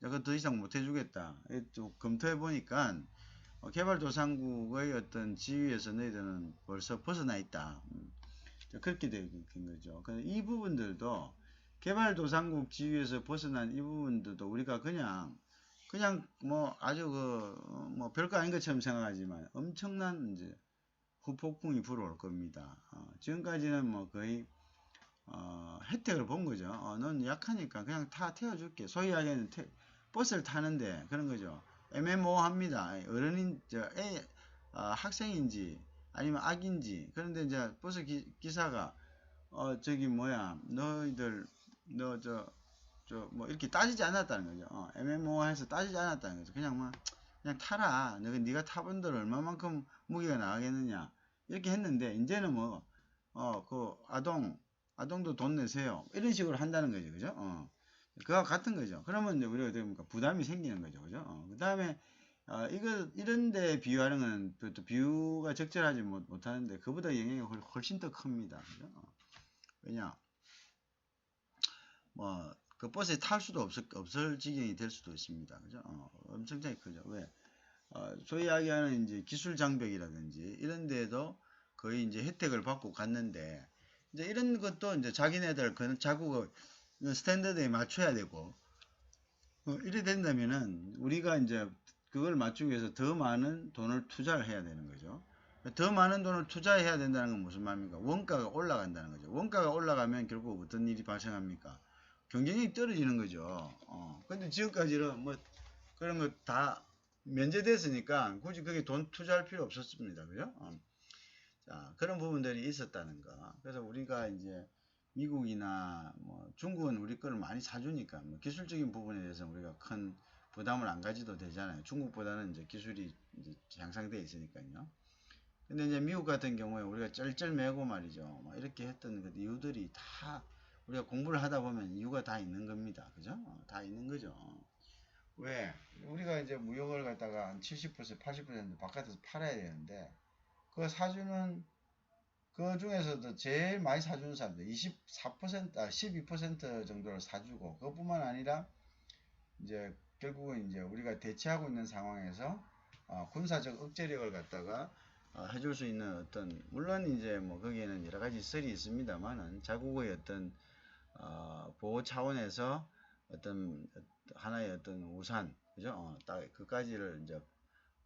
내가 더 이상 못 해주겠다. 또 검토해 보니까 개발도상국의 어떤 지위에서 너희들은 벌써 벗어나 있다. 그렇게 된 거죠. 이 부분들도 개발도상국 지위에서 벗어난 이 부분들도 우리가 그냥 뭐 아주 뭐 별거 아닌 것처럼 생각하지만 엄청난 이제 후폭풍이 불어올 겁니다. 지금까지는 뭐 거의 혜택을 본 거죠. 넌 약하니까 그냥 다 태워줄게. 소위 하기에는 버스를 타는데 그런 거죠. 애매모호합니다. 어른인 학생인지 아니면 악인지 그런데 이제 버스 기사가 저기 뭐야 너희들 너 뭐 이렇게 따지지 않았다는 거죠. 애매모호해서 따지지 않았다는 거죠. 그냥 타라. 네가 타본 대로 얼마만큼 무게가 나가겠느냐. 이렇게 했는데 이제는 뭐 그 아동도 돈 내세요. 이런 식으로 한다는 거죠. 그죠? 그와 같은 거죠. 그러면 이제 우리가 어떻게 봅니까? 부담이 생기는 거죠. 그죠? 그 다음에 이런데 비유하는 건 또 비유가 적절하지 못하는데 그보다 영향이 훨씬 더 큽니다. 그죠? 왜냐? 뭐 그 버스에 탈 수도 없을 지경이 될 수도 있습니다. 그죠? 엄청나게 크죠. 왜? 소위 이야기하는 이제 기술 장벽이라든지 이런 데에도 거의 이제 혜택을 받고 갔는데 이제 이런 것도 이제 자기네들 그 자국의 스탠더드에 맞춰야 되고 이래 된다면은 우리가 이제 그걸 맞추기 위해서 더 많은 돈을 투자를 해야 되는 거죠. 더 많은 돈을 투자해야 된다는 건 무슨 말입니까? 원가가 올라간다는 거죠. 원가가 올라가면 결국 어떤 일이 발생합니까? 경쟁력이 떨어지는 거죠. 근데 지금까지는 뭐 그런 거 다 면제됐으니까 굳이 거기 돈 투자할 필요 없었습니다. 그죠? 자, 그런 부분들이 있었다는 거. 그래서 우리가 이제 미국이나 뭐 중국은 우리 거를 많이 사주니까 뭐 기술적인 부분에 대해서 우리가 큰 부담을 안 가져도 되잖아요. 중국보다는 이제 기술이 이제 향상되어 있으니까요. 근데 이제 미국 같은 경우에 우리가 쩔쩔매고 말이죠. 막 이렇게 했던 그 이유들이 다 우리가 공부를 하다 보면 이유가 다 있는 겁니다. 그죠? 다 있는 거죠. 왜? 우리가 이제 무역을 갖다가 한 70%, 80% 바깥에서 팔아야 되는데, 그 사주는, 그 중에서도 제일 많이 사주는 사람들, 24%, 12% 정도를 사주고, 그것뿐만 아니라, 이제, 결국은 이제 우리가 대치하고 있는 상황에서, 군사적 억제력을 갖다가, 해줄 수 있는 어떤, 물론 이제 뭐 거기에는 여러 가지 설이 있습니다만은, 자국의 어떤, 보호 차원에서 어떤 하나의 어떤 우산, 그죠? 딱 그까지를 이제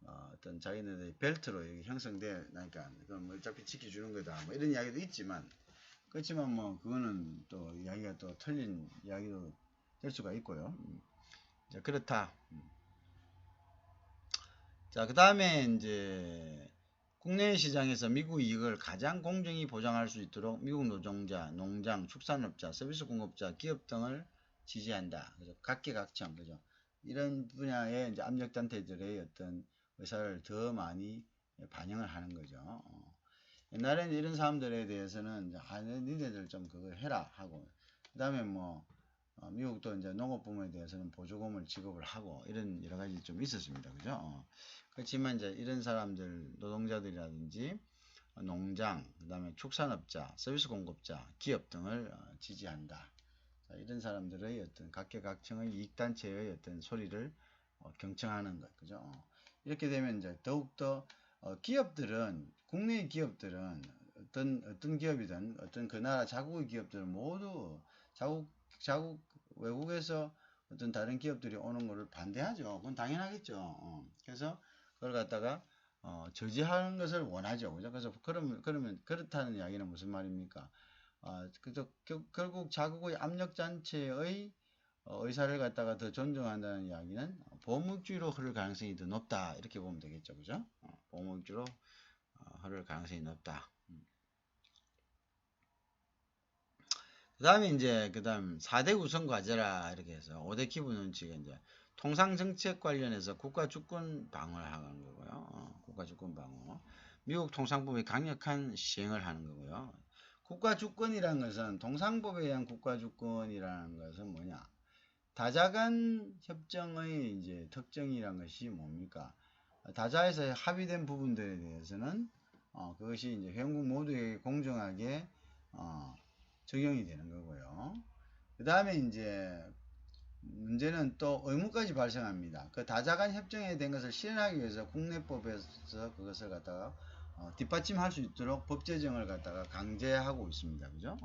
어떤 자기네들의 벨트로 형성되니까 그건 뭐 어차피 지켜주는 거다. 뭐 이런 이야기도 있지만 그렇지만 뭐 그거는 또 이야기가 또 틀린 이야기도 될 수가 있고요. 자, 그렇다. 자, 그 다음에 이제 국내 시장에서 미국 이익을 가장 공정히 보장할 수 있도록 미국 노동자, 농장, 축산업자, 서비스 공급자, 기업 등을 지지한다. 그죠? 각계각층, 그죠? 이런 분야의 이제 압력단체들의 어떤 의사를 더 많이 반영을 하는 거죠. 옛날에는 이런 사람들에 대해서는 니네들 좀 그거 해라 하고, 그 다음에 뭐 미국도 이제 농업부문에 대해서는 보조금을 지급을 하고 이런 여러 가지 좀 있었습니다. 그죠? 그렇지만 이제 이런 사람들 노동자들이라든지 농장, 그 다음에 축산업자, 서비스 공급자, 기업 등을 지지한다. 자, 이런 사람들의 어떤 각계각층의 이익단체의 어떤 소리를 경청하는 것, 그죠? 이렇게 되면 이제 더욱더 기업들은, 국내 기업들은 어떤 기업이든 어떤 그 나라 자국의 기업들은 모두 자국 외국에서 어떤 다른 기업들이 오는 것을 반대하죠. 그건 당연하겠죠. 그래서 그걸 갖다가 저지하는 것을 원하죠. 그죠? 그래서 그러면 그렇다는 이야기는 무슨 말입니까? 그래서 결국 자국의 압력단체의 의사를 갖다가 더 존중한다는 이야기는 보호무역주의로 흐를 가능성이 더 높다. 이렇게 보면 되겠죠. 그죠? 보호무역주의로 흐를 가능성이 높다. 그 다음에 이제, 그 다음 4대 우선 과제라 이렇게 해서 5대 기본 원칙에 이제 통상정책 관련해서 국가주권 방어를 하는 거고요. 국가주권 방어. 미국 통상법의 강력한 시행을 하는 거고요. 국가주권이라는 것은 통상법에 의한 국가주권이라는 것은 뭐냐? 다자간 협정의 이제 특징이란 것이 뭡니까? 다자에서 합의된 부분들에 대해서는 그것이 이제 회원국 모두에게 공정하게 적용이 되는 거고요. 그 다음에 이제 문제는 또 의무까지 발생합니다. 그 다자간 협정에 된 것을 실현하기 위해서 국내법에서 그것을 갖다가 뒷받침할 수 있도록 법 제정을 갖다가 강제하고 있습니다. 그죠?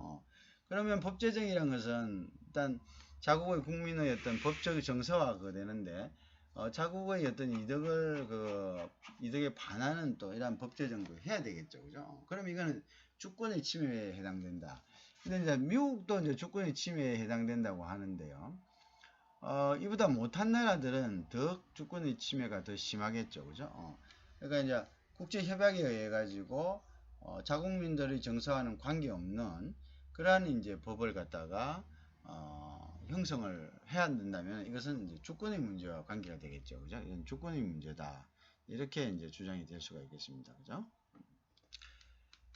그러면 법 제정이란 것은 일단 자국의 국민의 어떤 법적 정서화가 되는데 자국의 어떤 이득에 반하는 또 이러한 법 제정도 해야 되겠죠. 그죠? 그럼 이거는 주권의 침해에 해당된다. 근데 이제 미국도 이제 주권의 침해에 해당된다고 하는데요. 이보다 못한 나라들은 더 주권의 침해가 더 심하겠죠. 그죠? 그러니까 이제 국제협약에 의해 가지고 자국민들의 정서와는 관계없는 그러한 이제 법을 갖다가 형성을 해야 된다면 이것은 이제 주권의 문제와 관계가 되겠죠. 그죠? 이건 주권의 문제다. 이렇게 이제 주장이 될 수가 있겠습니다. 그죠?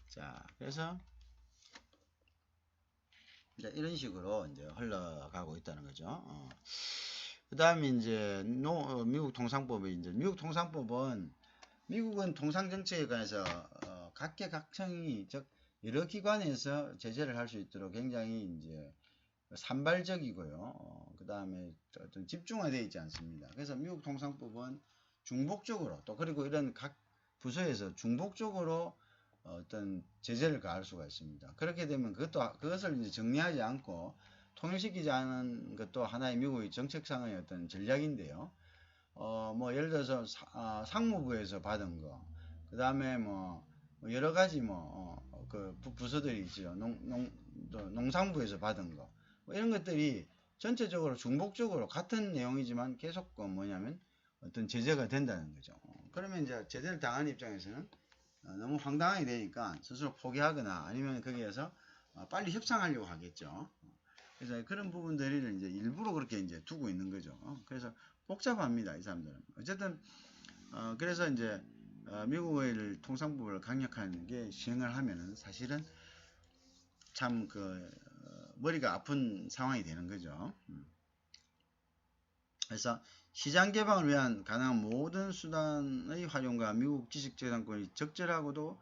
자, 그래서 이제 이런 식으로 이제 흘러가고 있다는 거죠. 그 다음에 이제 미국 통상법이 이제 미국 통상법은 미국은 통상 정책에 관해서 각계각층이 즉 여러 기관에서 제재를 할 수 있도록 굉장히 이제 산발적이고요. 그 다음에 어떤 집중화되어 있지 않습니다. 그래서 미국 통상법은 중복적으로 또 그리고 이런 각 부서에서 중복적으로 어떤 제재를 가할 수가 있습니다. 그렇게 되면 그것을 이제 정리하지 않고 통일시키지 않은 것도 하나의 미국의 정책상의 어떤 전략인데요. 뭐 예를 들어서 상무부에서 받은 거, 그 다음에 뭐 여러 가지 그 부서들이 있죠. 농상부에서 받은 거, 뭐 이런 것들이 전체적으로 중복적으로 같은 내용이지만 계속 뭐냐면 어떤 제재가 된다는 거죠. 그러면 이제 제재를 당하는 입장에서는 너무 황당하게 되니까 스스로 포기하거나 아니면 거기에서 빨리 협상하려고 하겠죠. 그래서 그런 부분들을 이제 일부러 그렇게 이제 두고 있는 거죠. 그래서 복잡합니다, 이 사람들은. 어쨌든 그래서 이제 미국의 통상법을 강력한 게 시행을 하면은 사실은 참 머리가 아픈 상황이 되는 거죠. 그래서 시장 개방을 위한 가능한 모든 수단의 활용과 미국 지식재산권이 적절하고도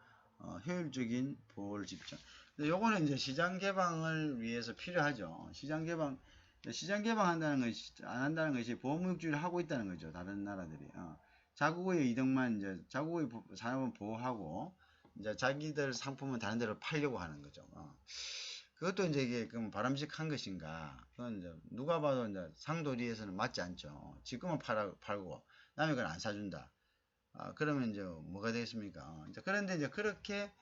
효율적인 보호를 집중. 요거는 이제 시장 개방을 위해서 필요하죠. 시장 개방한다는 것이, 안 한다는 것이 보호무역주의를 하고 있다는 거죠. 다른 나라들이. 자국의 이득만 이제, 자국의 산업은 보호하고, 이제 자기들 상품은 다른 데로 팔려고 하는 거죠. 그것도 이제 이게 그럼 바람직한 것인가? 그건 이제 누가 봐도 이제 상도리에서는 맞지 않죠. 지금은 팔고 남의 걸 안 사준다. 그러면 이제 뭐가 되겠습니까? 이제 그런데 이제 그렇게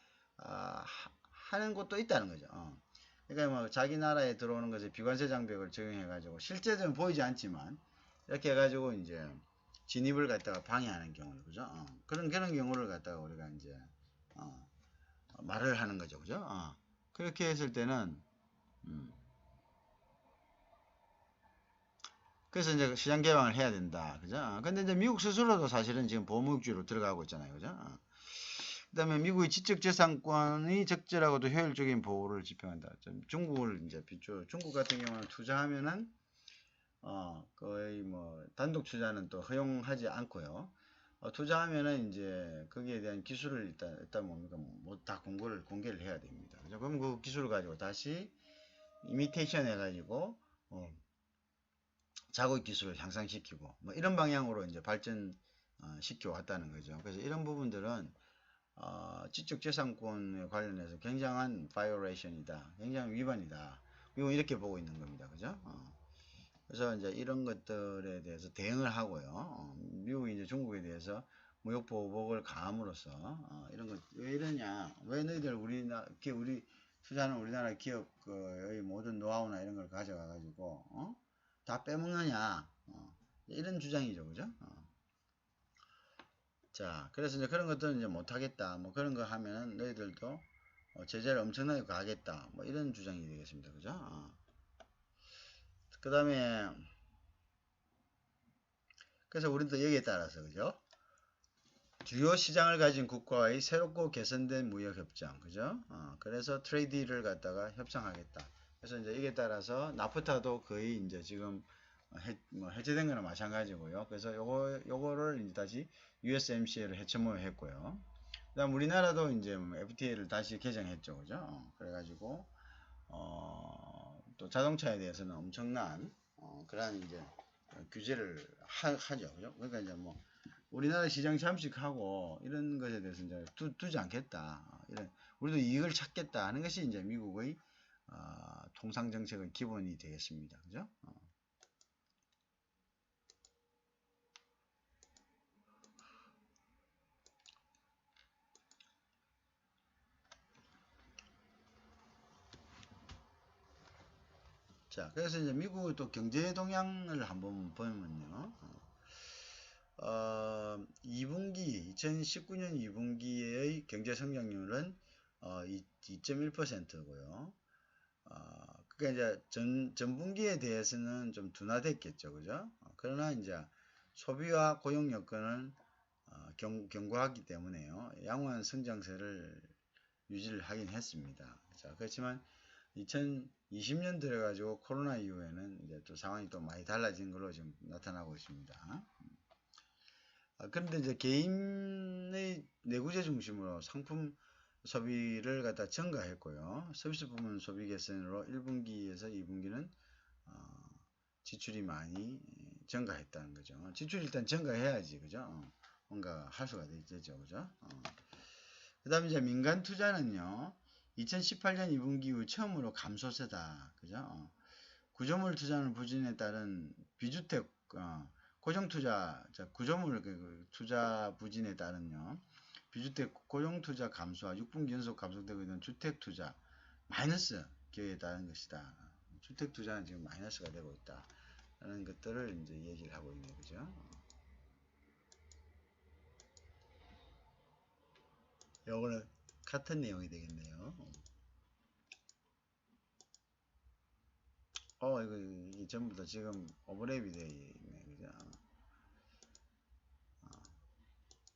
하는 곳도 있다는 거죠. 그러니까 뭐 자기 나라에 들어오는 것에 비관세 장벽을 적용해가지고 실제적으로 보이지 않지만 이렇게 해가지고 이제 진입을 갖다가 방해하는 경우, 그죠? 그런 경우를 갖다가 우리가 이제 말을 하는 거죠, 그죠? 그렇게 했을 때는 그래서 이제 시장 개방을 해야 된다, 그죠? 근데 이제 미국 스스로도 사실은 지금 보호무역주의로 들어가고 있잖아요, 그죠? 그다음에 미국의 지적재산권이 적절하고도 효율적인 보호를 지표한다. 중국을 이제 비추. 중국 같은 경우는 투자하면은 거의 뭐 단독 투자는 또 허용하지 않고요. 투자하면은 이제 거기에 대한 기술을 일단 뭡니까 뭐 다 공개를 해야 됩니다. 그죠? 그럼 그 기술을 가지고 다시 이미테이션 해가지고 자국 기술을 향상시키고 뭐 이런 방향으로 이제 발전 시켜 왔다는 거죠. 그래서 이런 부분들은 지적재산권에 관련해서 굉장한 바이오레이션이다, 굉장한 위반이다. 미국은 이렇게 보고 있는 겁니다. 그죠? 그래서 이제 이런 것들에 대해서 대응을 하고요. 미국이 이제 중국에 대해서 무역보복을 가함으로써 이런 것 왜 이러냐, 왜 너희들 우리 투자하는 우리나라 기업의 모든 노하우나 이런 걸 가져가 가지고 다 빼먹느냐, 이런 주장이죠, 그죠? 자, 그래서 이제 그런 것들은 이제 못하겠다, 뭐 그런 거 하면은 너희들도 제재를 엄청나게 가하겠다, 뭐 이런 주장이 되겠습니다, 그죠? 그 다음에 그래서 우리도 여기에 따라서, 그죠? 주요 시장을 가진 국가와의 새롭고 개선된 무역협정, 그죠? 그래서 트레이드를 갖다가 협상하겠다. 그래서 이제 이게 따라서 나프타도 거의 이제 지금 해제된 거나 마찬가지고요. 그래서 요거를 이제 다시 USMCA를 해체모 했고요. 그 다음 우리나라도 이제 FTA를 다시 개정했죠, 그죠? 그래가지고 또 자동차에 대해서는 엄청난 그러한 이제 규제를 하죠, 그죠? 그러니까 이제 뭐 우리나라 시장 잠식하고 이런 것에 대해서 이제 두지 않겠다. 이런 우리도 이익을 찾겠다 하는 것이 이제 미국의 통상 정책의 기본이 되겠습니다. 그죠? 자, 그래서 이제 미국의 또 경제 동향을 한번 보면요. 2019년 2분기의 경제 성장률은 2.1%고요. 그러니까 이제 전분기에 대해서는 좀 둔화됐겠죠, 그죠? 그러나 이제 소비와 고용 여건은 견고하기 때문에요. 양호한 성장세를 유지를 하긴 했습니다. 자, 그렇지만 2020년 들어가지고 코로나 이후에는 이제 또 상황이 또 많이 달라진 걸로 지금 나타나고 있습니다. 그런데 이제 개인의 내구재 중심으로 상품 소비를 갖다 증가했고요. 서비스 부문 소비 개선으로 1분기에서 2분기는 지출이 많이 증가했다는 거죠. 지출이 일단 증가해야지, 그죠? 뭔가 할 수가 되죠, 그죠? 그 다음에 이제 민간 투자는요, 2018년 2분기 이후 처음으로 감소세다, 그죠? 구조물 투자는 부진에 따른 비주택, 고정투자, 구조물 투자 부진에 따른요, 비주택 고정투자 감소와 6분기 연속 감소되고 있는 주택투자 마이너스 기여에 따른 것이다. 주택 투자는 지금 마이너스가 되고 있다. 라는 것들을 이제 얘기를 하고 있네요. 그죠? 요거는 같은 내용이 되겠네요. 이게 전부 다 지금 오버랩이 되어 있네. 그죠?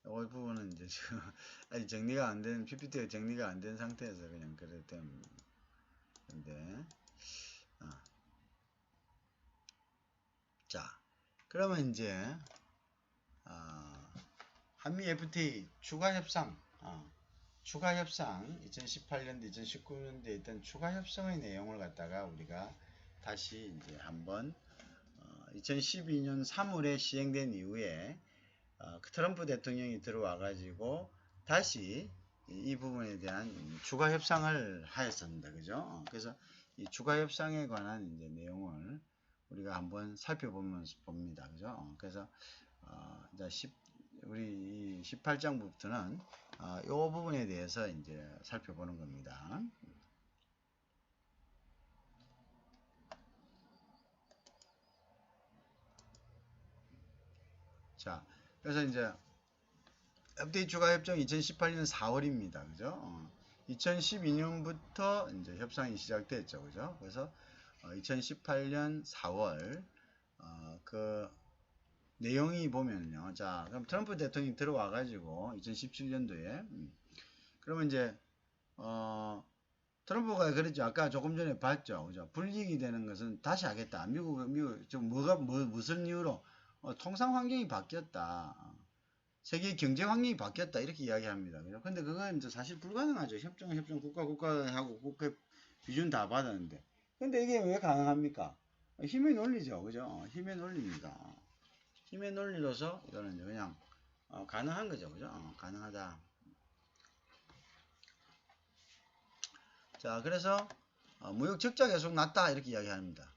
이 부분은 이제 지금 아직 정리가 안 된, PPT가 정리가 안 된 상태에서 그냥 그래도 된 건데. 자, 그러면 이제, 한미 FTA 추가 협상, 추가 협상 2018년도 2019년도에 있던 추가 협상의 내용을 갖다가 우리가 다시 이제 한번 2012년 3월에 시행된 이후에 그 트럼프 대통령이 들어와 가지고 다시 이 부분에 대한 추가 협상을 하였습니다. 그죠? 그래서 이 추가 협상에 관한 이제 내용을 우리가 한번 살펴보면서 봅니다. 그죠? 그래서 이제 우리 18장부터는 이 부분에 대해서 이제 살펴보는 겁니다. 자, 그래서 이제 FTA 추가 협정 2018년 4월입니다. 그죠? 2012년부터 이제 협상이 시작됐죠. 그죠? 그래서 2018년 4월 그 내용이 보면요. 자, 그럼 트럼프 대통령이 들어와 가지고 2017년도에 그러면 이제 트럼프가 그랬죠. 아까 조금 전에 봤죠. 그죠? 불이익이 되는 것은 다시 하겠다. 미국 좀 무슨 이유로 통상 환경이 바뀌었다. 세계 경제 환경이 바뀌었다. 이렇게 이야기합니다. 그죠? 근데 그건 이제 사실 불가능하죠. 협정 국가하고 국회 비준 다 받았는데. 근데 이게 왜 가능합니까? 힘의 논리죠. 그죠? 힘의 논리입니다. 힘의 논리로서 이거는 그냥 가능한 거죠. 그죠? 가능하다. 자, 그래서 무역 적자 계속 났다 이렇게 이야기합니다.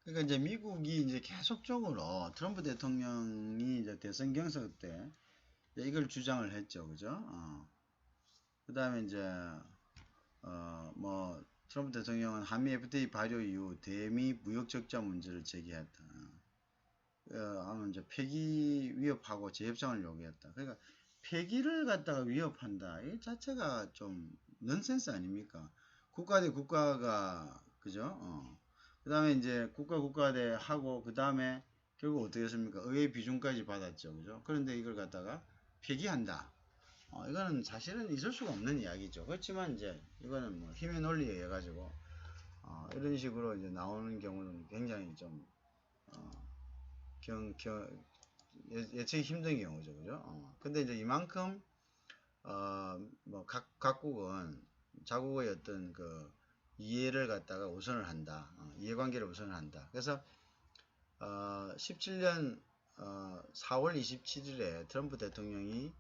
그러니까 이제 미국이 이제 계속적으로 트럼프 대통령이 이제 대선 경선 때 이걸 주장을 했죠. 그죠? 그 다음에 이제 뭐 트럼프 대통령은 한미 FTA 발효 이후 대미 무역 적자 문제를 제기했다. 이제 폐기 위협하고 재협상을 요구했다. 그러니까 폐기를 갖다가 위협한다. 이 자체가 좀 넌센스 아닙니까? 국가 대 국가가 그죠? 그 다음에 이제 국가 대 하고 그 다음에 결국 어떻게 했습니까? 의회 비준까지 받았죠. 그죠? 그런데 이걸 갖다가 폐기한다. 이거는 사실은 있을 수가 없는 이야기죠. 그렇지만 이제 이거는 뭐 힘의 논리에 의해 가지고 이런 식으로 이제 나오는 경우는 굉장히 좀 예측이 힘든 경우죠. 그죠? 근데 이제 이만큼 뭐 각국은 자국의 어떤 그 이해를 갖다가 우선을 한다. 이해관계를 우선을 한다. 그래서 17년 4월 27일에 트럼프 대통령이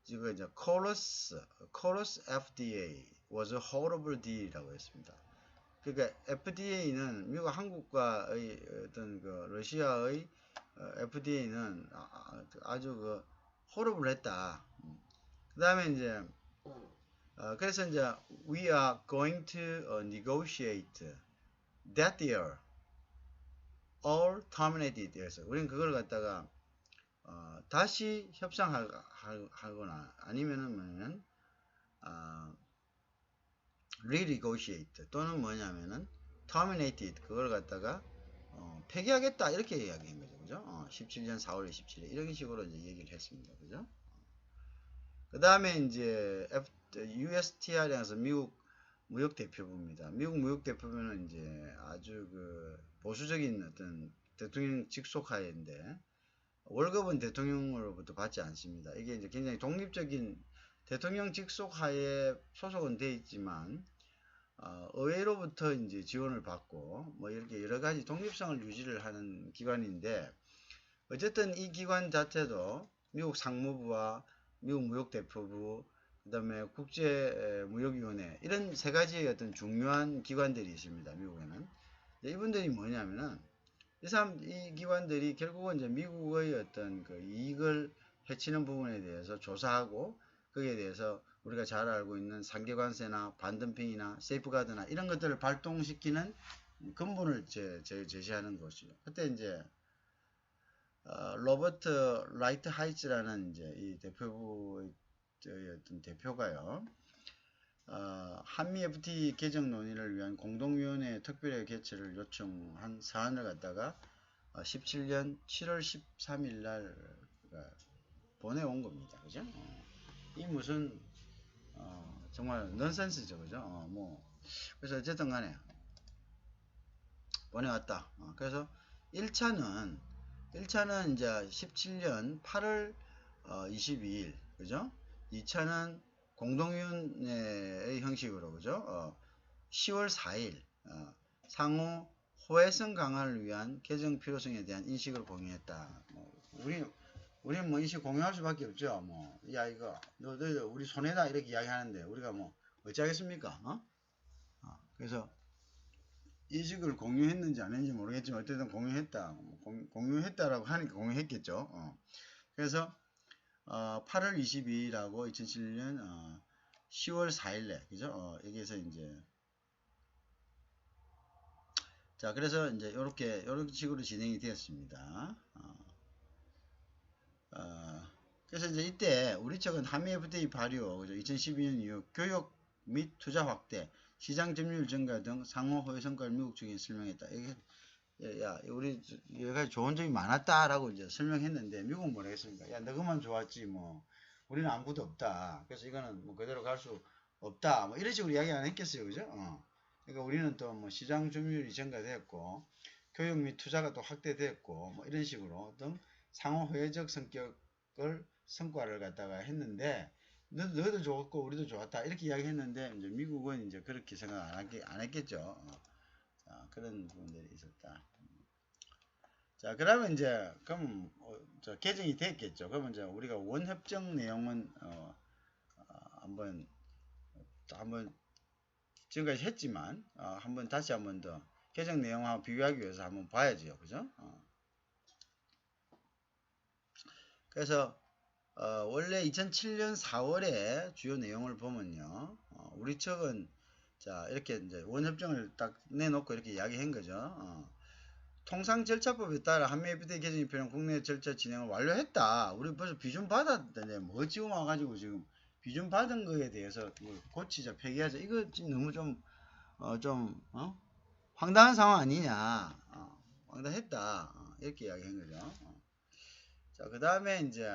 지금 이제 Chorus FDA was a horrible deal이라고 했습니다. 그러니까 FDA는 미국 한국과의 어떤 그 러시아의 FDA는 아주 그 horrible 했다. 그 다음에 이제 그래서 이제 we are going to negotiate that year or terminate it. 그래서 우리는 그걸 갖다가 다시 협상하거나 아니면은 renegotiate 또는 뭐냐면은 terminate it 그걸 갖다가 폐기하겠다 이렇게 이야기한 거죠. 그죠? 17년 4월 27일 이런 식으로 이제 얘기를 했습니다. 그죠? 그 다음에 이제 USTR에서 미국 무역대표부입니다. 미국 무역대표부는 이제 아주 그 보수적인 어떤 대통령 직속하에인데 월급은 대통령으로부터 받지 않습니다. 이게 이제 굉장히 독립적인 대통령 직속하에 소속은 돼 있지만 의회로부터 이제 지원을 받고 뭐 이렇게 여러 가지 독립성을 유지를 하는 기관인데 어쨌든 이 기관 자체도 미국 상무부와 미국 무역대표부 그 다음에 국제무역위원회 이런 세 가지의 어떤 중요한 기관들이 있습니다. 미국에는 이분들이 뭐냐면은 이 기관들이 결국은 이제 미국의 어떤 그 이익을 해치는 부분에 대해서 조사하고 거기에 대해서 우리가 잘 알고 있는 상계관세나 반덤핑이나 세이프가드나 이런 것들을 발동시키는 근본을 제시하는 것이죠. 그때 이제 로버트 라이트 하이츠라는 이제 이 대표부의 어떤 대표가요. 한미 FTA 개정 논의를 위한 공동위원회 특별회 개최를 요청한 사안을 갖다가 17년 7월 13일 날 보내온 겁니다. 그죠? 이 무슨 정말 넌센스죠. 그죠? 그래서 어쨌든 간에 보내왔다. 그래서 1차는 이제 17년 8월 22일 그죠? 2차는 공동위원회의 형식으로 그죠? 10월 4일 상호 호혜성 강화를 위한 개정 필요성에 대한 인식을 공유했다. 우리는 뭐 인식 공유할 수밖에 없죠. 야 이거 너 우리 손해다 이렇게 이야기하는데 우리가 뭐 어찌하겠습니까? 그래서 인식을 공유했는지 안 했는지 모르겠지만 어쨌든 공유했다. 공유했다라고 하니까 공유했겠죠. 그래서 8월 22일하고 2007년 10월 4일에 그죠? 여기에서 이제 자 그래서 이제 이런 식으로 진행이 되었습니다. 그래서 이제 이때 우리 측은 한미 FTA 발효 그죠? 2012년 이후 교육 및 투자 확대, 시장 점유율 증가 등 상호 호혜 성과를 미국 측에 설명했다. 이게 우리 여기까지 좋은 점이 많았다라고 이제 설명했는데 미국은 뭐라 했습니까? 야, 너그만 좋았지 뭐 우리는 아무것도 없다. 그래서 이거는 뭐 그대로 갈 수 없다. 뭐 이런 식으로 이야기 안 했겠어요, 그죠? 그러니까 우리는 또 뭐 시장 점유율이 증가됐고 교육 및 투자가 또 확대됐고 뭐 이런 식으로 등 상호 호혜적 성과를 갖다가 했는데 너도 좋았고 우리도 좋았다 이렇게 이야기했는데 이제 미국은 이제 그렇게 생각 안 했겠죠. 그런 부분들이 있었다. 자, 그러면 이제 그럼 개정이 됐겠죠. 그러면 이제 우리가 원협정 내용은 한번 지금까지 했지만 다시 한번 더 개정 내용하고 비교하기 위해서 한번 봐야죠. 그죠? 그래서 원래 2007년 4월에 주요 내용을 보면요. 우리 측은 자 이렇게 이제 원협정을 딱 내놓고 이렇게 이야기한 거죠. 통상 절차법에 따라 한미 FTA 개정이 필요한 국내 절차 진행을 완료했다. 우리 벌써 비준 받았는데 뭐 지금 와가지고 지금 비준 받은 거에 대해서 뭐 고치자 폐기하자 이거 지금 너무 좀 황당한 상황 아니냐. 황당했다. 이렇게 이야기한 거죠. 자, 그 다음에 이제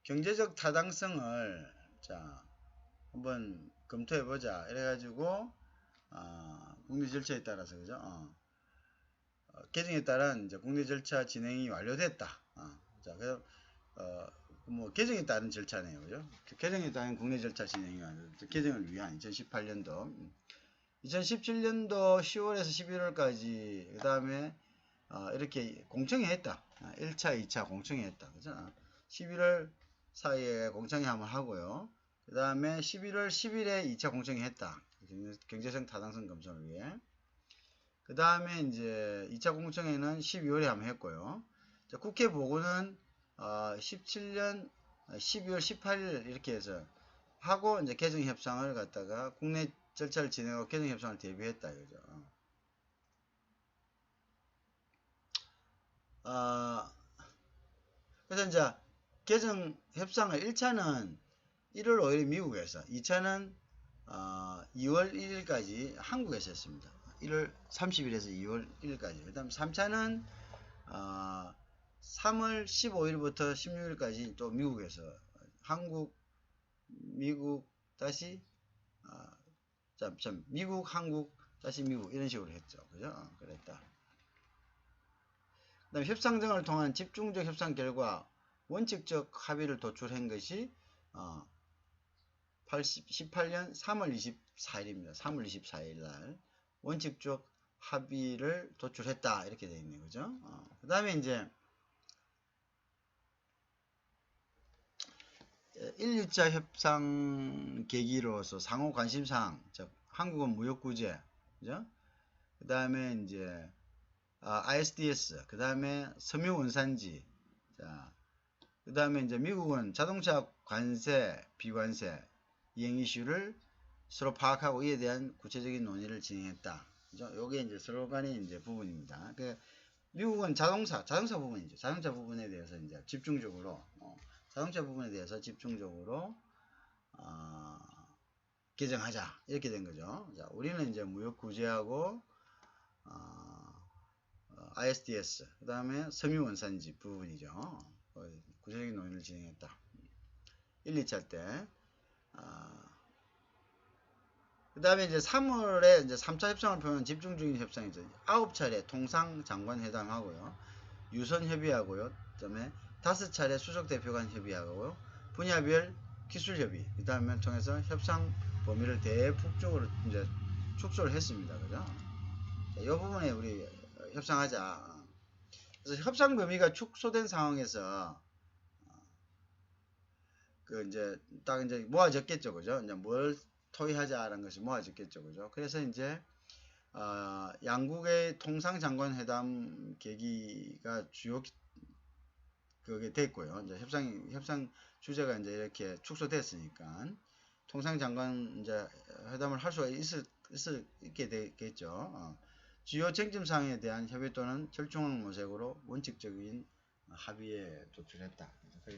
경제적 타당성을 자 한번 검토해 보자. 이래가지고 국내 절차에 따라서 그죠? 개정에 따른 이제 국내 절차 진행이 완료됐다. 자, 그래서 뭐 개정에 따른 절차네요, 그죠? 개정에 따른 국내 절차 진행이 완료됐다. 개정을 위한 2018년도, 2017년도 10월에서 11월까지 그 다음에 이렇게 공청회 했다. 1차, 2차 공청회 했다, 그죠? 11월 사이에 공청회 한번 하고요. 그 다음에 11월 10일에 2차 공청회 했다. 경제성 타당성 검증을 위해. 그 다음에 이제 2차 공청회는 12월에 한번 했고요. 자, 국회 보고는 17년 12월 18일 이렇게 해서 하고 이제 개정 협상을 갖다가 국내 절차를 진행하고 개정 협상을 대비했다 이거죠. 그래서 이제 개정 협상을 1차는 1월 5일 미국에서 2차는 2월 1일까지 한국에서 했습니다. 1월 30일에서 2월 1일까지. 그 다음 3차는 3월 15일부터 16일까지 또 미국에서 미국 다시 미국 한국 다시 미국 이런 식으로 했죠. 그죠? 그랬다. 그 다음 협상 등을 통한 집중적 협상 결과 원칙적 합의를 도출한 것이 18년 3월 24일입니다. 3월 24일 날 원칙적 합의를 도출했다 이렇게 되어 있네요. 그죠? 그 다음에 이제 1, 2차 협상 계기로서 상호 관심사항, 즉 한국은 무역구제, 그죠? 그 다음에 이제 ISDS, 그 다음에 섬유원산지, 자, 그 다음에 이제 미국은 자동차 관세, 비관세, 이행 이슈를 서로 파악하고 이에 대한 구체적인 논의를 진행했다. 그죠? 요게 이제 서로 간의 이제 부분입니다. 그 미국은 자동차 부분이죠. 자동차 부분에 대해서 이제 집중적으로 자동차 부분에 대해서 집중적으로 개정하자 이렇게 된 거죠. 자, 우리는 이제 무역 구제하고 ISDS 그 다음에 섬유 원산지 부분이죠. 구체적인 논의를 진행했다. 1, 2차 때. 그 다음에 이제 3월에 이제 3차 협상을 표현 집중 중인 협상이죠. 9차례 통상 장관 회담하고요. 유선 협의하고요. 그 다음에 5차례 수석 대표 간 협의하고요. 분야별 기술 협의, 그 다음에 통해서 협상 범위를 대폭적으로 이제 축소를 했습니다. 그죠? 자, 이 부분에 우리 협상하자. 그래서 협상 범위가 축소된 상황에서 그 이제 딱 이제 모아졌겠죠. 그죠? 이제 뭘 토의하자라는 것이 모아졌겠죠. 그죠? 그래서 이제 양국의 통상장관 회담 계기가 주요 그게 됐고요. 이제 협상 주제가 이제 이렇게 축소됐으니까 통상장관 이제 회담을 할 수가 있게 되겠죠. 주요 쟁점사항에 대한 협의 또는 절충을 모색으로 원칙적인 합의에 도출했다.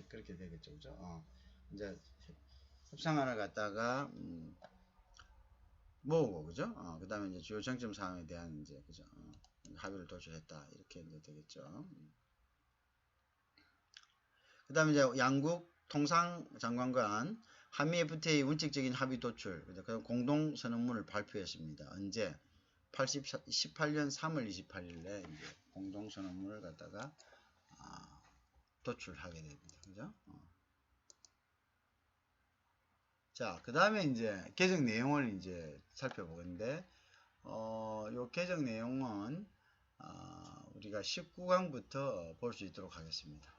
그렇게 되겠죠. 그죠? 이제 협상안을 갖다가 모으고 그죠? 그 다음에 이제 주요 쟁점 사항에 대한 이제 그죠? 합의를 도출했다 이렇게 이제 되겠죠. 그 다음에 이제 양국 통상장관 한미 FTA 원칙적인 합의 도출, 그다음 공동 선언문을 발표했습니다. 언제? 18년 3월 28일에 이제 공동 선언문을 갖다가 도출하게 됩니다. 그죠? 자, 그 다음에 이제 개정 내용을 이제 살펴보겠는데, 요 개정 내용은 우리가 19강부터 볼 수 있도록 하겠습니다.